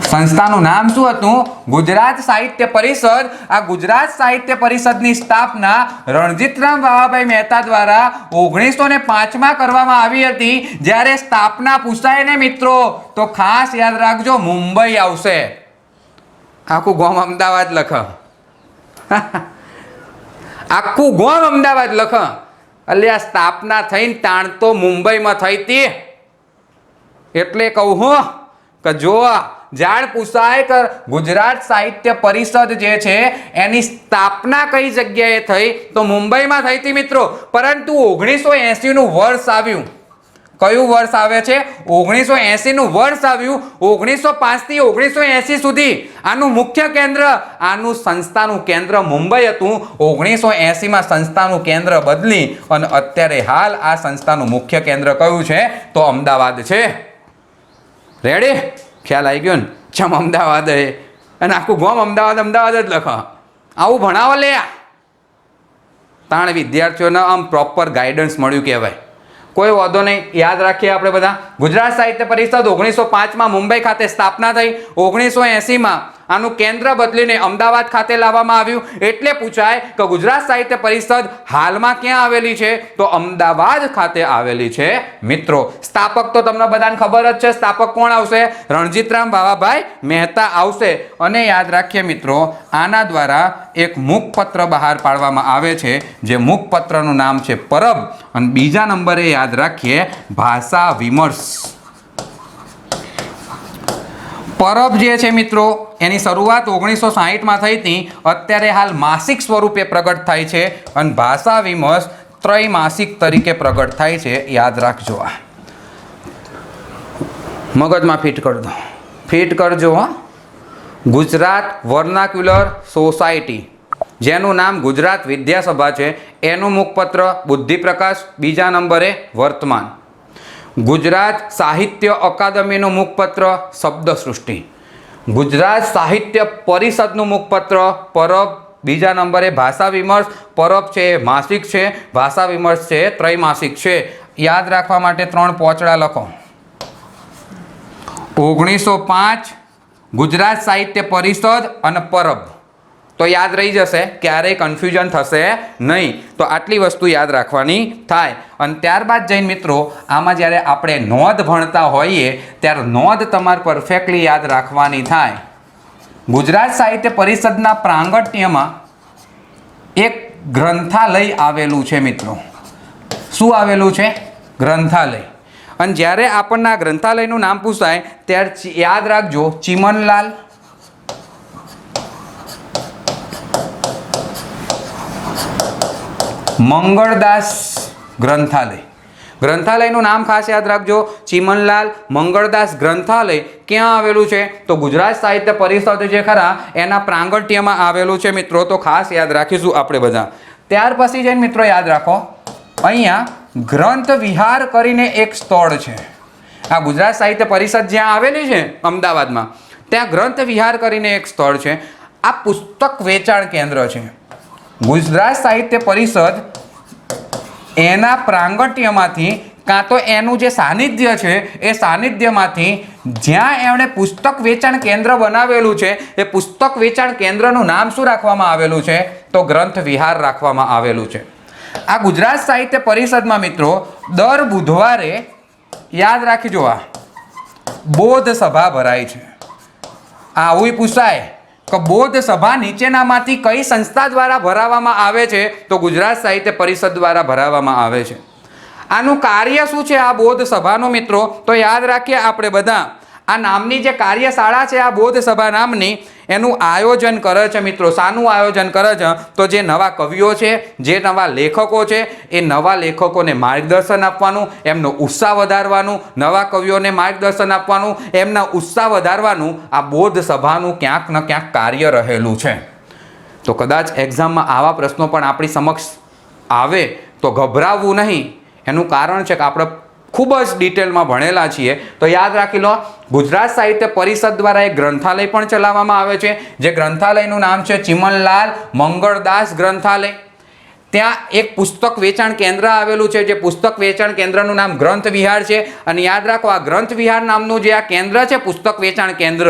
સંસ્થાનું નામ શું હતું? ગુજરાત સાહિત્ય પરિષદ. આ ગુજરાત સાહિત્ય પરિષદની સ્થાપના રણજીતરામ બાવાભાઈ મહેતા દ્વારા 1905માં કરવામાં આવી હતી. જ્યારે સ્થાપના પૂછાય ને મિત્રો તો ખાસ યાદ રાખજો, મુંબઈ આવશે. આખું ગોમ અમદાવાદ લખ, આખું ગોમ અમદાવાદ લખ. એટલે આ સ્થાપના થઈને તાણ તો મુંબઈમાં થઈ હતી. એટલે કહું હું કે જો જાણ પૂછાય કે ગુજરાત સાહિત્ય પરિષદ જે છે એની સ્થાપના કઈ જગ્યાએ થઈ તો મુંબઈમાં થઈ હતી મિત્રો. પરંતુ 1980નું વર્ષ આવ્યું. કયું વર્ષ આવે છે? 1980નું વર્ષ આવ્યું. 1905 થી 1980 સુધી આનું મુખ્ય કેન્દ્ર, આનું સંસ્થાનું કેન્દ્ર મુંબઈ હતું. 1980માં સંસ્થાનું કેન્દ્ર બદલી અને અત્યારે હાલ આ સંસ્થાનું મુખ્ય કેન્દ્ર કયું છે તો અમદાવાદ છે. રેડી? ખ્યાલ આવી ગયો ને? ચમ અમદાવાદ હે અને આખું ગોમ અમદાવાદ અમદાવાદ જ લખ. આવું ભણાવો લે. તાણ વિદ્યાર્થીઓને આમ પ્રોપર ગાઈડન્સ મળ્યું કહેવાય. કોઈ વાંધો નહીં, યાદ રાખીએ આપણે બધા. ગુજરાત સાહિત્ય પરિષદ 1905માં મુંબઈ ખાતે સ્થાપના થઈ. 1980માં આનું કેન્દ્ર બદલીને અમદાવાદ ખાતે લાવવામાં આવ્યું. એટલે પૂછાય કે ગુજરાત સાહિત્ય પરિષદ હાલમાં ક્યાં આવેલી છે તો અમદાવાદ ખાતે આવેલી છે મિત્રો. સ્થાપક તો તમને બધાને ખબર જ છે. સ્થાપક કોણ આવશે? રણજીતરામ બાવાભાઈ મહેતા આવશે. અને યાદ રાખીએ મિત્રો, આના દ્વારા એક મુખપત્ર બહાર પાડવામાં આવે છે, જે મુખપત્રનું નામ છે પરબ. અને બીજા નંબરે યાદ રાખીએ ભાષા વિમર્શ. પરબ જે છે મિત્રો એની શરૂઆત 1960માં થઈ હતી. અત્યારે હાલ માસિક સ્વરૂપે પ્રગટ થાય છે અને ભાષા વિમર્શ ત્રૈમાસિક તરીકે પ્રગટ થાય છે. યાદ રાખજો, આ મગજમાં ફિટ કરી દો, ફિટ કરજો. ગુજરાત વર્નાક્યુલર સોસાયટી જેનું નામ ગુજરાત વિદ્યાસભા છે એનું મુખપત્ર બુદ્ધિપ્રકાશ. બીજા નંબરે વર્તમાન. ગુજરાત સાહિત્ય અકાદમીનું મુખપત્ર શબ્દસૃષ્ટિ. ગુજરાત સાહિત્ય પરિષદનું મુખપત્ર પરબ. બીજા નંબરે ભાષા વિમર્શ. પરબ છે માસિક છે, ભાષા વિમર્શ છે ત્રૈમાસિક છે. યાદ રાખવા માટે 3 પોચડા લખો. 1905 ગુજરાત સાહિત્ય પરિષદ અને પરબ. तो याद रही जशे, क्यारेय कन्फ्यूजन थशे नहीं। तो आटली वस्तु याद राखवानी थाय। अने त्यारबाद जईने मित्रों आमां ज्यारे आपणे नोंध भणता होईए त्यारे नोंध तमारे परफेक्टली याद राखवानी थाय। गुजरात साहित्य परिषदना प्रांगण्यमां एक ग्रंथालय आवेलुं छे मित्रों। शुं आवेलुं छे? ग्रंथालय। अने ज्यारे आपणने आ ग्रंथालयनुं नाम पूछाय त्यारे याद राखजो चिमनलाल मंगलदास ग्रंथालय। ग्रंथालयનું નામ ખાસ યાદ રાખજો, ચિમનલાલ મંગળદાસ ગ્રંથાલય। ક્યાં આવેલું છે? તો ગુજરાત સાહિત્ય પરિષદ જે ખરા એના પ્રાંગણ્યમાં આવેલું છે મિત્રો। તો ખાસ યાદ રાખીશું આપણે બધા। ત્યાર પછી જઈને મિત્રો યાદ રાખો, અહીંયા ગ્રંથ વિહાર કરીને એક સ્થળ છે। આ ગુજરાત સાહિત્ય પરિષદ જ્યાં આવેલી છે અમદાવાદમાં, ત્યાં ગ્રંથ વિહાર કરીને એક સ્થળ છે। આ પુસ્તક વેચાણ કેન્દ્ર છે। ગુજરાત સાહિત્ય પરિષદ એના પ્રાંગણ્યમાંથી કાં તો એનું જે સાનિધ્ય છે એ સાનિધ્યમાંથી જ્યાં એમણે પુસ્તક વેચાણ કેન્દ્ર બનાવેલું છે એ પુસ્તક વેચાણ કેન્દ્રનું નામ શું રાખવામાં આવેલું છે? તો ગ્રંથ વિહાર રાખવામાં આવેલું છે। આ ગુજરાત સાહિત્ય પરિષદમાં મિત્રો દર બુધવારે યાદ રાખજો આ બોધ સભા ભરાય છે। આવું પૂછાય કે બોધ સભા નીચેનામાંથી કઈ સંસ્થા દ્વારા ભરાવવામાં આવે છે? તો ગુજરાત સાહિત્ય પરિષદ દ્વારા ભરાવવામાં આવે છે। આનું કાર્ય શું છે આ બોધ સભાનું મિત્રો? તો યાદ રાખીએ આપણે બધા, આ નામની જે કાર્યશાળા છે આ બોધ સભા નામની, એનું આયોજન કરે છે મિત્રો। શાનું આયોજન કરે છે? તો જે નવા કવિઓ છે, જે નવા લેખકો છે, એ નવા લેખકોને માર્ગદર્શન આપવાનું, એમનો ઉત્સાહ વધારવાનું, નવા કવિઓને માર્ગદર્શન આપવાનું, એમના ઉત્સાહ વધારવાનું આ બોધ સભાનું ક્યાંક ને ક્યાંક કાર્ય રહેલું છે। તો કદાચ એક્ઝામમાં આવા પ્રશ્નો પણ આપણી સમક્ષ આવે તો ગભરાવવું નહીં। એનું કારણ છે કે આપણે ખૂબ જ ડિટેલમાં ભણેલા છીએ। તો યાદ રાખી લો, ગુજરાત સાહિત્ય પરિષદ દ્વારા એક ગ્રંથાલય પણ ચલાવવામાં આવે છે, જે ગ્રંથાલયનું નામ છે ચિમનલાલ મંગળદાસ ગ્રંથાલય। ત્યાં એક પુસ્તક વેચાણ કેન્દ્ર આવેલું છે, જે પુસ્તક વેચાણ કેન્દ્રનું નામ ગ્રંથ વિહાર છે। અને યાદ રાખો, આ ગ્રંથ વિહાર નામનું જે આ કેન્દ્ર છે પુસ્તક વેચાણ કેન્દ્ર,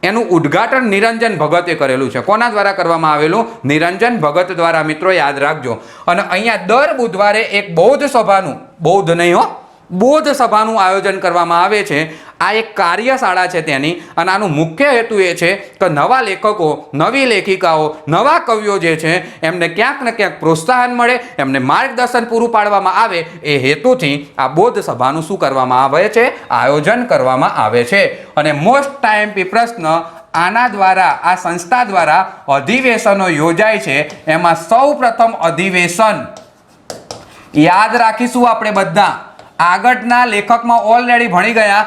એનું ઉદ્ઘાટન નિરંજન ભગતે કરેલું છે। કોના દ્વારા કરવામાં આવેલું? નિરંજન ભગત દ્વારા મિત્રો યાદ રાખજો। અને અહીંયા દર બુધવારે એક બૌદ્ધ સભાનું, બૌદ્ધ નહીં હો, બોધ સભાનું આયોજન કરવામાં આવે છે। આ એક કાર્યશાળા છે તેની, અને આનું મુખ્ય હેતુ એ છે કે નવા લેખકો, નવી લેખિકાઓ, નવા કવિઓ જે છે એમને ક્યાંક ને ક્યાંક પ્રોત્સાહન મળે, એમને માર્ગદર્શન પૂરું પાડવામાં આવે, એ હેતુથી આ બોધ સભાનું શું કરવામાં આવે છે? આયોજન કરવામાં આવે છે। અને મોસ્ટ ટાઈમપી પ્રશ્ન આના દ્વારા, આ સંસ્થા દ્વારા અધિવેશનો યોજાય છે। એમાં સૌ પ્રથમ અધિવેશન યાદ રાખીશું આપણે બધા। આગળના લેખકમાં ઓલરેડી ભણી ગયા।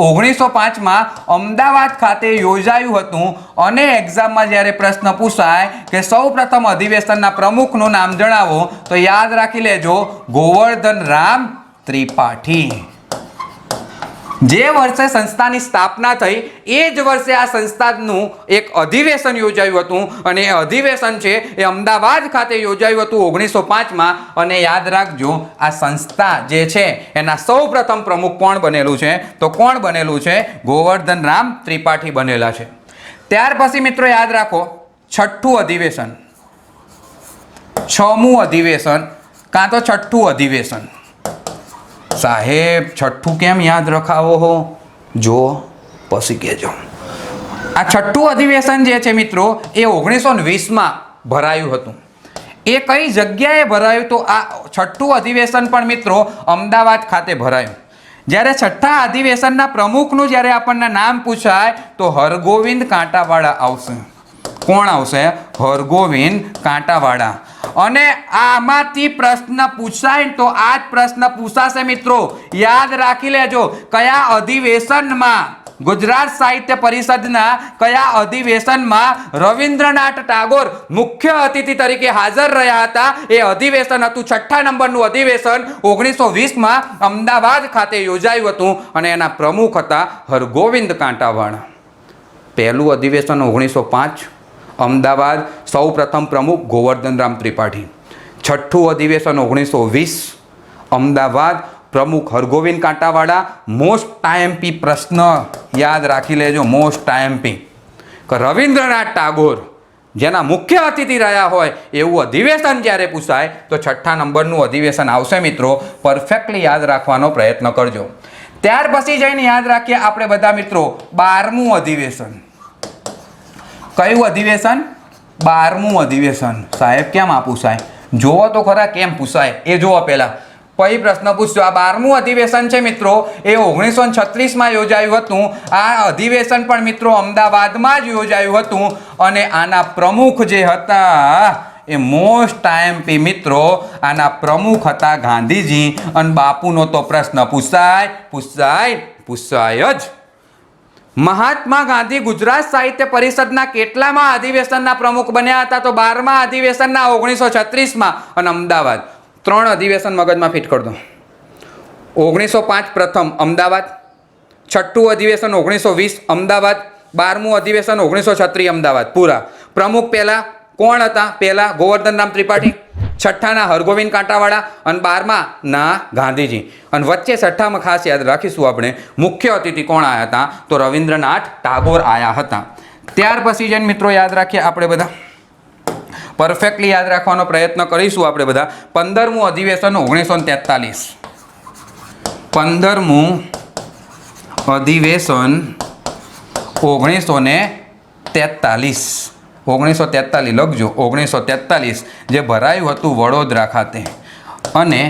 1905માં અમદાવાદ ખાતે યોજાયું હતું। અને એક્ઝામમાં જ્યારે પ્રશ્ન પૂછાય કે સૌ પ્રથમ અધિવેશનના પ્રમુખનું નામ જણાવો, તો યાદ રાખી લેજો ગોવર્ધન રામ ત્રિપાઠી। જે વર્ષે સંસ્થાની સ્થાપના થઈ એ જ વર્ષે આ સંસ્થાનું એક અધિવેશન યોજાયું હતું। અને એ અધિવેશન છે એ અમદાવાદ ખાતે યોજાયું હતું 1905માં। અને યાદ રાખજો, આ સંસ્થા જે છે એના સૌ પ્રથમ પ્રમુખ કોણ બનેલું છે? તો કોણ બનેલું છે? ગોવર્ધન રામ ત્રિપાઠી બનેલા છે। ત્યાર પછી મિત્રો યાદ રાખો, છઠ્ઠું અધિવેશન, છમું અધિવેશન કાં તો છઠ્ઠું અધિવેશન। સાહેબ છઠ્ઠું કેમ યાદ રખાવો હો? જો પછી કહેજો। આ છઠ્ઠું અધિવેશન જે છે મિત્રો એ 1920માં ભરાયું હતું। એ કઈ જગ્યાએ ભરાયું? તો આ છઠ્ઠું અધિવેશન પણ મિત્રો અમદાવાદ ખાતે ભરાયું। જ્યારે છઠ્ઠા અધિવેશનના પ્રમુખનું જ્યારે આપણને નામ પૂછાય તો હરગોવિંદ કાંટાવાળા આવશે। કોણ આવશે? હરગોવિંદ કાંટાવાળા। અને આમાંથી પ્રશ્ન પૂછાય તો આ જ પ્રશ્ન પૂછાશે મિત્રો। યાદ રાખી લેજો, કયા અધિવેશનમાં, ગુજરાત સાહિત્ય પરિષદના કયા અધિવેશનમાં રવિન્દ્રનાથ ટાગોર મુખ્ય અતિથિ તરીકે હાજર રહ્યા હતા? એ અધિવેશન હતું છઠ્ઠા નંબરનું અધિવેશન 1920માં અમદાવાદ ખાતે યોજાયું હતું। અને એના પ્રમુખ હતા હરગોવિંદ કાંટાવાળા। પહેલું અધિવેશન 1905 અમદાવાદ, સૌ પ્રથમ પ્રમુખ ગોવર્ધન રામ ત્રિપાઠી। છઠ્ઠું અધિવેશન 1920 અમદાવાદ, પ્રમુખ હરગોવિંદ કાંટાવાળા। મોસ્ટ ટાઈમપી પ્રશ્ન યાદ રાખી લેજો, મોસ્ટ ટાઈમપી, કે રવિન્દ્રનાથ ટાગોર જેના મુખ્ય અતિથિ રહ્યા હોય એવું અધિવેશન જ્યારે પૂછાય તો 6ઠ્ઠા નંબરનું અધિવેશન આવશે મિત્રો. પરફેક્ટલી યાદ રાખવાનો પ્રયત્ન કરજો. ત્યાર પછી જઈને યાદ રાખીએ આપણે બધા મિત્રો 12મું અધિવેશન. કયું અધિવેશન? 12મું અધિવેશન. સાહેબ કેમ આ પૂછાય? જોવો તો ખરા કેમ પૂછાય એ જોવો પહેલા. પછી પ્રશ્ન પૂછજો. આ 12મું અધિવેશન છે મિત્રો એ 1936માં યોજાયું હતું. આ અધિવેશન પણ મિત્રો અમદાવાદમાં જ યોજાયું હતું અને આના પ્રમુખ જે હતા એ મોસ્ટ આઈએમપી મિત્રો આના પ્રમુખ હતા ગાંધીજી. અને બાપુનો તો પ્રશ્ન પૂછાય જ. મહાત્મા ગાંધી ગુજરાત સાહિત્ય પરિષદના કેટલામાં અધિવેશનના પ્રમુખ બન્યા હતા? તો 12મા અધિવેશનના 1936માં. અને અમદાવાદ 3 અધિવેશન મગજમાં ફિટ કરી દો. 1905 પ્રથમ અમદાવાદ, 6ઠ્ઠું અધિવેશન 1920 અમદાવાદ, 12મું અધિવેશન 1936 અમદાવાદ. પૂરા પ્રમુખ પહેલા કોણ હતા? પહેલા ગોવર્ધનરામ ત્રિપાઠી, 6ઠ્ઠાના હરગોવિંદ કાંટાવાળા અને 12મા ગાંધીજી. અને વચ્ચે 6ઠ્ઠામાં ખાસ યાદ રાખીશું આપણે મુખ્ય અતિથિ કોણ આવ્યા હતા? તો રવિન્દ્રનાથ ટાગોર આવ્યા હતા. ત્યાર પછી જઈને મિત્રો યાદ રાખીએ આપણે બધા, પરફેક્ટલી યાદ રાખવાનો પ્રયત્ન કરીશું આપણે બધા. 15મું અધિવેશન 1943. 15મું અધિવેશન 1943. 1943 લખજો. 1943 જે ભરાયું હતું વડોદરા ખાતે. અને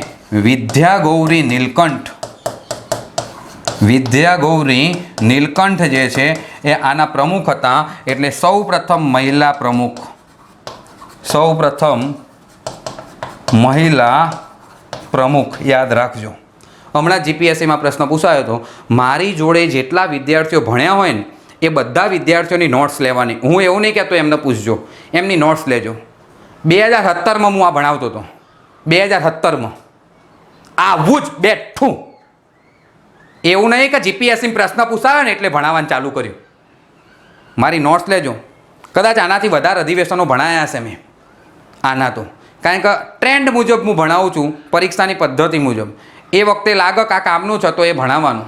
વિદ્યાગૌરી નીલકંઠ જે છે એ આના પ્રમુખ હતા. એટલે સૌ પ્રથમ મહિલા પ્રમુખ યાદ રાખજો. હમણાં જીપીએસસીમાં પ્રશ્ન પૂછાયો હતો. મારી જોડે જેટલા વિદ્યાર્થીઓ ભણ્યા હોય ને એ બધા વિદ્યાર્થીઓની નોટ્સ લેવાની. હું એવું નહીં કહેતો એમને પૂછજો, એમની નોટ્સ લેજો. 2017માં હું આ ભણાવતો હતો. 2017માં આવું જ બેઠું. એવું નહીં કે જીપીએસસી પ્રશ્ન પૂછાયો ને એટલે ભણાવવાનું ચાલુ કર્યું. મારી નોટ્સ લેજો. કદાચ આનાથી વધારે અધિવેશનો ભણાયા હશે મેં આના તો. કારણ કે ટ્રેન્ડ મુજબ હું ભણાવું છું, પરીક્ષાની પદ્ધતિ મુજબ. એ વખતે લાગે કે આ કામનું છે તો એ ભણાવવાનું.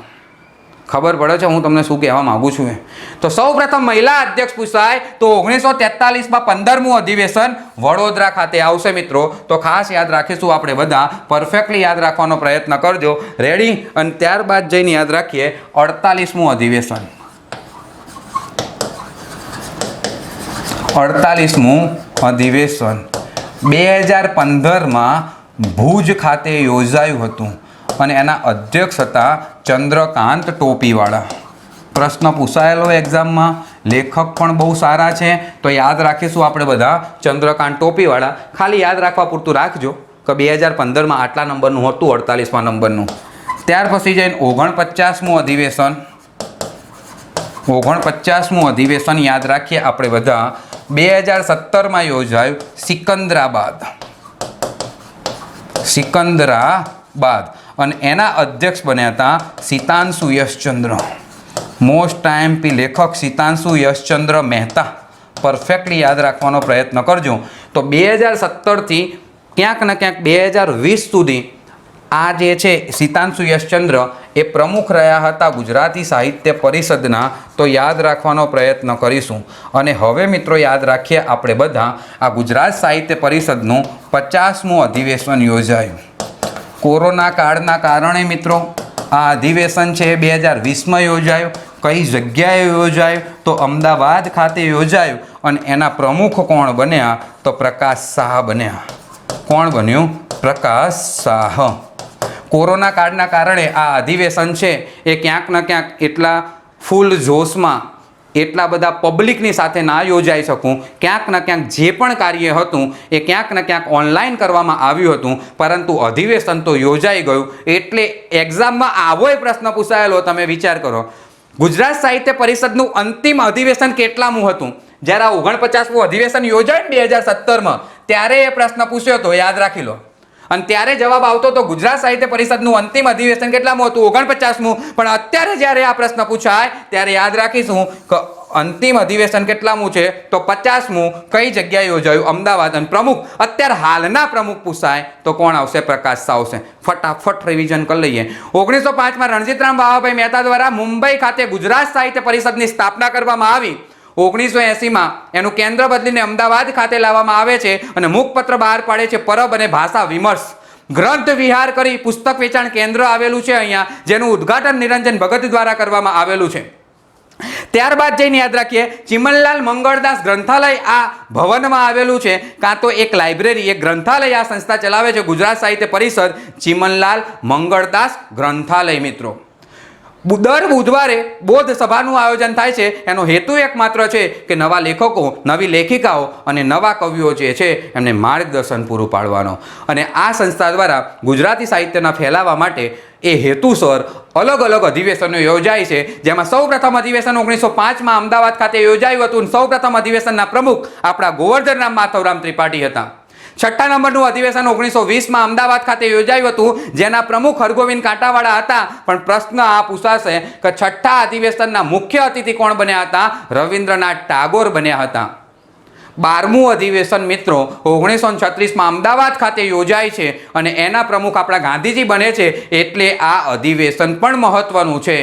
ખબર પડે છે હું તમને શું કહેવા માગું છું એ. તો સૌ પ્રથમ મહિલા અધ્યક્ષ પૂછાય તો 1943માં 15મું અધિવેશન વડોદરા ખાતે આવશે મિત્રો. તો ખાસ યાદ રાખીશું આપણે બધા. પરફેક્ટલી યાદ રાખવાનો પ્રયત્ન કરજો. રેડી? અને ત્યારબાદ જઈને યાદ રાખીએ 48મું અધિવેશન. 48મું અધિવેશન 2015માં ભુજ ખાતે યોજાયું હતું અને એના અધ્યક્ષ હતા ચંદ્રકાંત ટોપીવાળા. પ્રશ્ન પૂછાયેલો એક્ઝામમાં. લેખક પણ બહુ સારા છે તો યાદ રાખીશું આપણે બધા. ચંદ્રકાંત ટોપીવાળા ખાલી યાદ રાખવા પૂરતું રાખજો કે 2015માં આટલા નંબરનું હતું, 48મા નંબરનું. ત્યાર પછી જઈને 49મું અધિવેશન. 49મું અધિવેશન યાદ રાખીએ આપણે બધા. 2017માં યોજાયું સિકંદરાબાદ અને એના અધ્યક્ષ બન્યા હતા સિતાંશુ યશચંદ્ર. મોસ્ટ આઈએમપી લેખક સિતાંશુ યશચંદ્ર મહેતા. પરફેક્ટલી યાદ રાખવાનો પ્રયત્ન કરજો. તો 2017થી ક્યાંક ને ક્યાંક 2020 સુધી આ જે છે સિતાંશુ યશચંદ્ર એ પ્રમુખ રહ્યા હતા ગુજરાતી સાહિત્ય પરિષદના. તો યાદ રાખવાનો પ્રયત્ન કરીશું. અને હવે મિત્રો યાદ રાખીએ આપણે બધા. આ ગુજરાત સાહિત્ય પરિષદનું 50મું અધિવેશન યોજાયું. કોરોના કાળના કારણે મિત્રો આ અધિવેશન છે એ 2020માં યોજાયું. કઈ જગ્યાએ યોજાયું? તો અમદાવાદ ખાતે યોજાયું. અને એના પ્રમુખ કોણ બન્યા? તો પ્રકાશ શાહ બન્યા. કોણ બન્યું? પ્રકાશ શાહ. કોરોના કાળના કારણે આ અધિવેશન છે એ ક્યાંક ને ક્યાંક એટલા ફૂલ જોશમાં એટલા બધા પબ્લિકની સાથે ના યોજાઈ શકું. ક્યાંક ને ક્યાંક જે પણ કાર્ય હતું એ ક્યાંક ને ક્યાંક ઓનલાઈન કરવામાં આવ્યું હતું. પરંતુ અધિવેશન તો યોજાઈ ગયું. એટલે એક્ઝામમાં આવો પ્રશ્ન પૂછાયેલો. તમે વિચાર કરો, ગુજરાત સાહિત્ય પરિષદનું અંતિમ અધિવેશન કેટલામું હતું? જ્યારે આ 49મું અધિવેશન યોજાયું ને 2017માં ત્યારે એ પ્રશ્ન પૂછ્યો હતો, યાદ રાખી લો. અને ત્યારે જવાબ આવતો તો ગુજરાત સાહિત્ય પરિષદનું અંતિમ અધિવેશન કેટલામું હતું? 49મું. પણ અત્યારે જ્યારે આ પ્રશ્ન પૂછાય ત્યારે યાદ રાખીશું કે અંતિમ અધિવેશન કેટલામું છે? તો 50મું. કઈ જગ્યાએ યોજાયું? અમદાવાદ. અને પ્રમુખ અત્યારે હાલના પ્રમુખ પૂછાય તો કોણ આવશે? પ્રકાશ શાહ આવશે. ફટાફટ રિવિઝન કરી લઈએ. 1905માં રણજીતરામ બાવાભાઈ મહેતા દ્વારા મુંબઈ ખાતે ગુજરાત સાહિત્ય પરિષદની સ્થાપના કરવામાં આવી. 1980માં એનું કેન્દ્ર બદલીને અમદાવાદ ખાતે લાવવામાં આવે છે અને મુખપત્ર બહાર પાડે છે પરબ અને ભાષા વિમર્શ. ગ્રંથ વિહાર કરી પુસ્તક વેચાણ કેન્દ્ર આવેલું છે અહીંયા, જેનું ઉદ્ઘાટન નિરંજન ભગત દ્વારા કરવામાં આવેલું છે. ત્યારબાદ જઈને યાદ રાખીએ, ચિમનલાલ મંગળદાસ ગ્રંથાલય આ ભવનમાં આવેલું છે, કાં તો એક લાઇબ્રેરી, એક ગ્રંથાલય આ સંસ્થા ચલાવે છે, ગુજરાત સાહિત્ય પરિષદ ચિમનલાલ મંગળદાસ ગ્રંથાલય. મિત્રો, દર બુધવારે બોધ સભાનું આયોજન થાય છે. એનો હેતુ એકમાત્ર છે કે નવા લેખકો, નવી લેખિકાઓ અને નવા કવિઓ જે છે એમને માર્ગદર્શન પૂરું પાડવાનો. અને આ સંસ્થા દ્વારા ગુજરાતી સાહિત્યના ફેલાવા માટે એ હેતુસર અલગ અલગ અધિવેશનો યોજાય છે, જેમાં સૌપ્રથમ અધિવેશન 1905માં અમદાવાદ ખાતે યોજાયું હતું. સૌપ્રથમ અધિવેશનના પ્રમુખ આપણા ગોવર્ધનરામ માધવરામ ત્રિપાઠી હતા. 6ઠ્ઠા નંબરનું અધિવેશન 1920માં અમદાવાદ ખાતે યોજાયું હતું, જેના પ્રમુખ હરગોવિંદ કાંટાવાળા હતા. પણ પ્રશ્ન આ પૂછાશે કે 6ઠ્ઠા અધિવેશનના મુખ્ય અતિથિ કોણ બન્યા હતા? રવિન્દ્રનાથ ટાગોર બન્યા હતા. 12મું અધિવેશન મિત્રો 1936માં અમદાવાદ ખાતે યોજાય છે અને એના પ્રમુખ આપણા ગાંધીજી બને છે, એટલે આ અધિવેશન પણ મહત્વનું છે.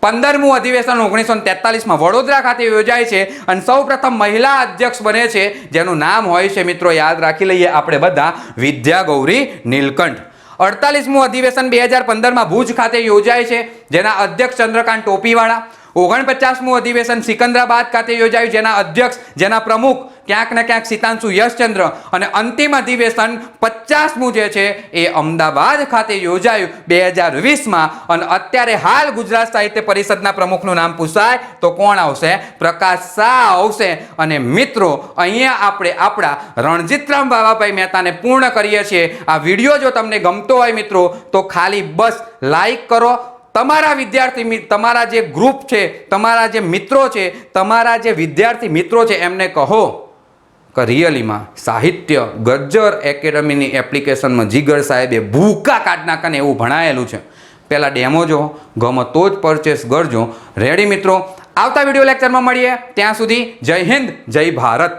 15મું અધિવેશન 1943માં વડોદરા ખાતે યોજાય છે અને સૌપ્રથમ મહિલા અધ્યક્ષ બને છે, જેનું નામ હોય છે મિત્રો, યાદ રાખી લઈએ આપણે બધા, વિદ્યા ગૌરી નીલકંઠ. 48મું અધિવેશન 2015માં ભુજ ખાતે યોજાય છે, જેના અધ્યક્ષ ચંદ્રકાંત ટોપીવાળા. 49મું અધિવેશન સિકંદરાબાદ ખાતે યોજાયું, જેના અધ્યક્ષ, જેના પ્રમુખ ક્યાંક ને ક્યાંક સીતાંશુ યશચંદ્ર. અને અંતિમ અધિવેશન 50મું જે છે એ અમદાવાદ ખાતે યોજાયું 2020માં. અને અત્યારે હાલ ગુજરાત સાહિત્ય પરિષદના પ્રમુખનું નામ પૂછાય તો કોણ આવશે? પ્રકાશ શાહ આવશે. અને મિત્રો, અહીંયા આપણે આપણા રણજીતરામ બાવાભાઈ મહેતાને પૂર્ણ કરીએ છીએ. આ વિડીયો જો તમને ગમતો હોય મિત્રો તો ખાલી બસ લાઈક કરો. તમારા વિદ્યાર્થી, તમારા જે ગ્રુપ છે, તમારા જે મિત્રો છે, તમારા જે વિદ્યાર્થી મિત્રો છે એમને કહો કે રિયલીમાં સાહિત્ય ગજ્જર એકેડમીની એપ્લિકેશનમાં જીગર સાહેબે ભૂકા કાઢ નાખીને એવું ભણાયેલું છે. પહેલાં ડેમો જો, ગમે તો જ પરચેસ કરજો. રેડી મિત્રો, આવતા વિડીયો લેક્ચરમાં મળીએ. ત્યાં સુધી જય હિન્દ, જય ભારત.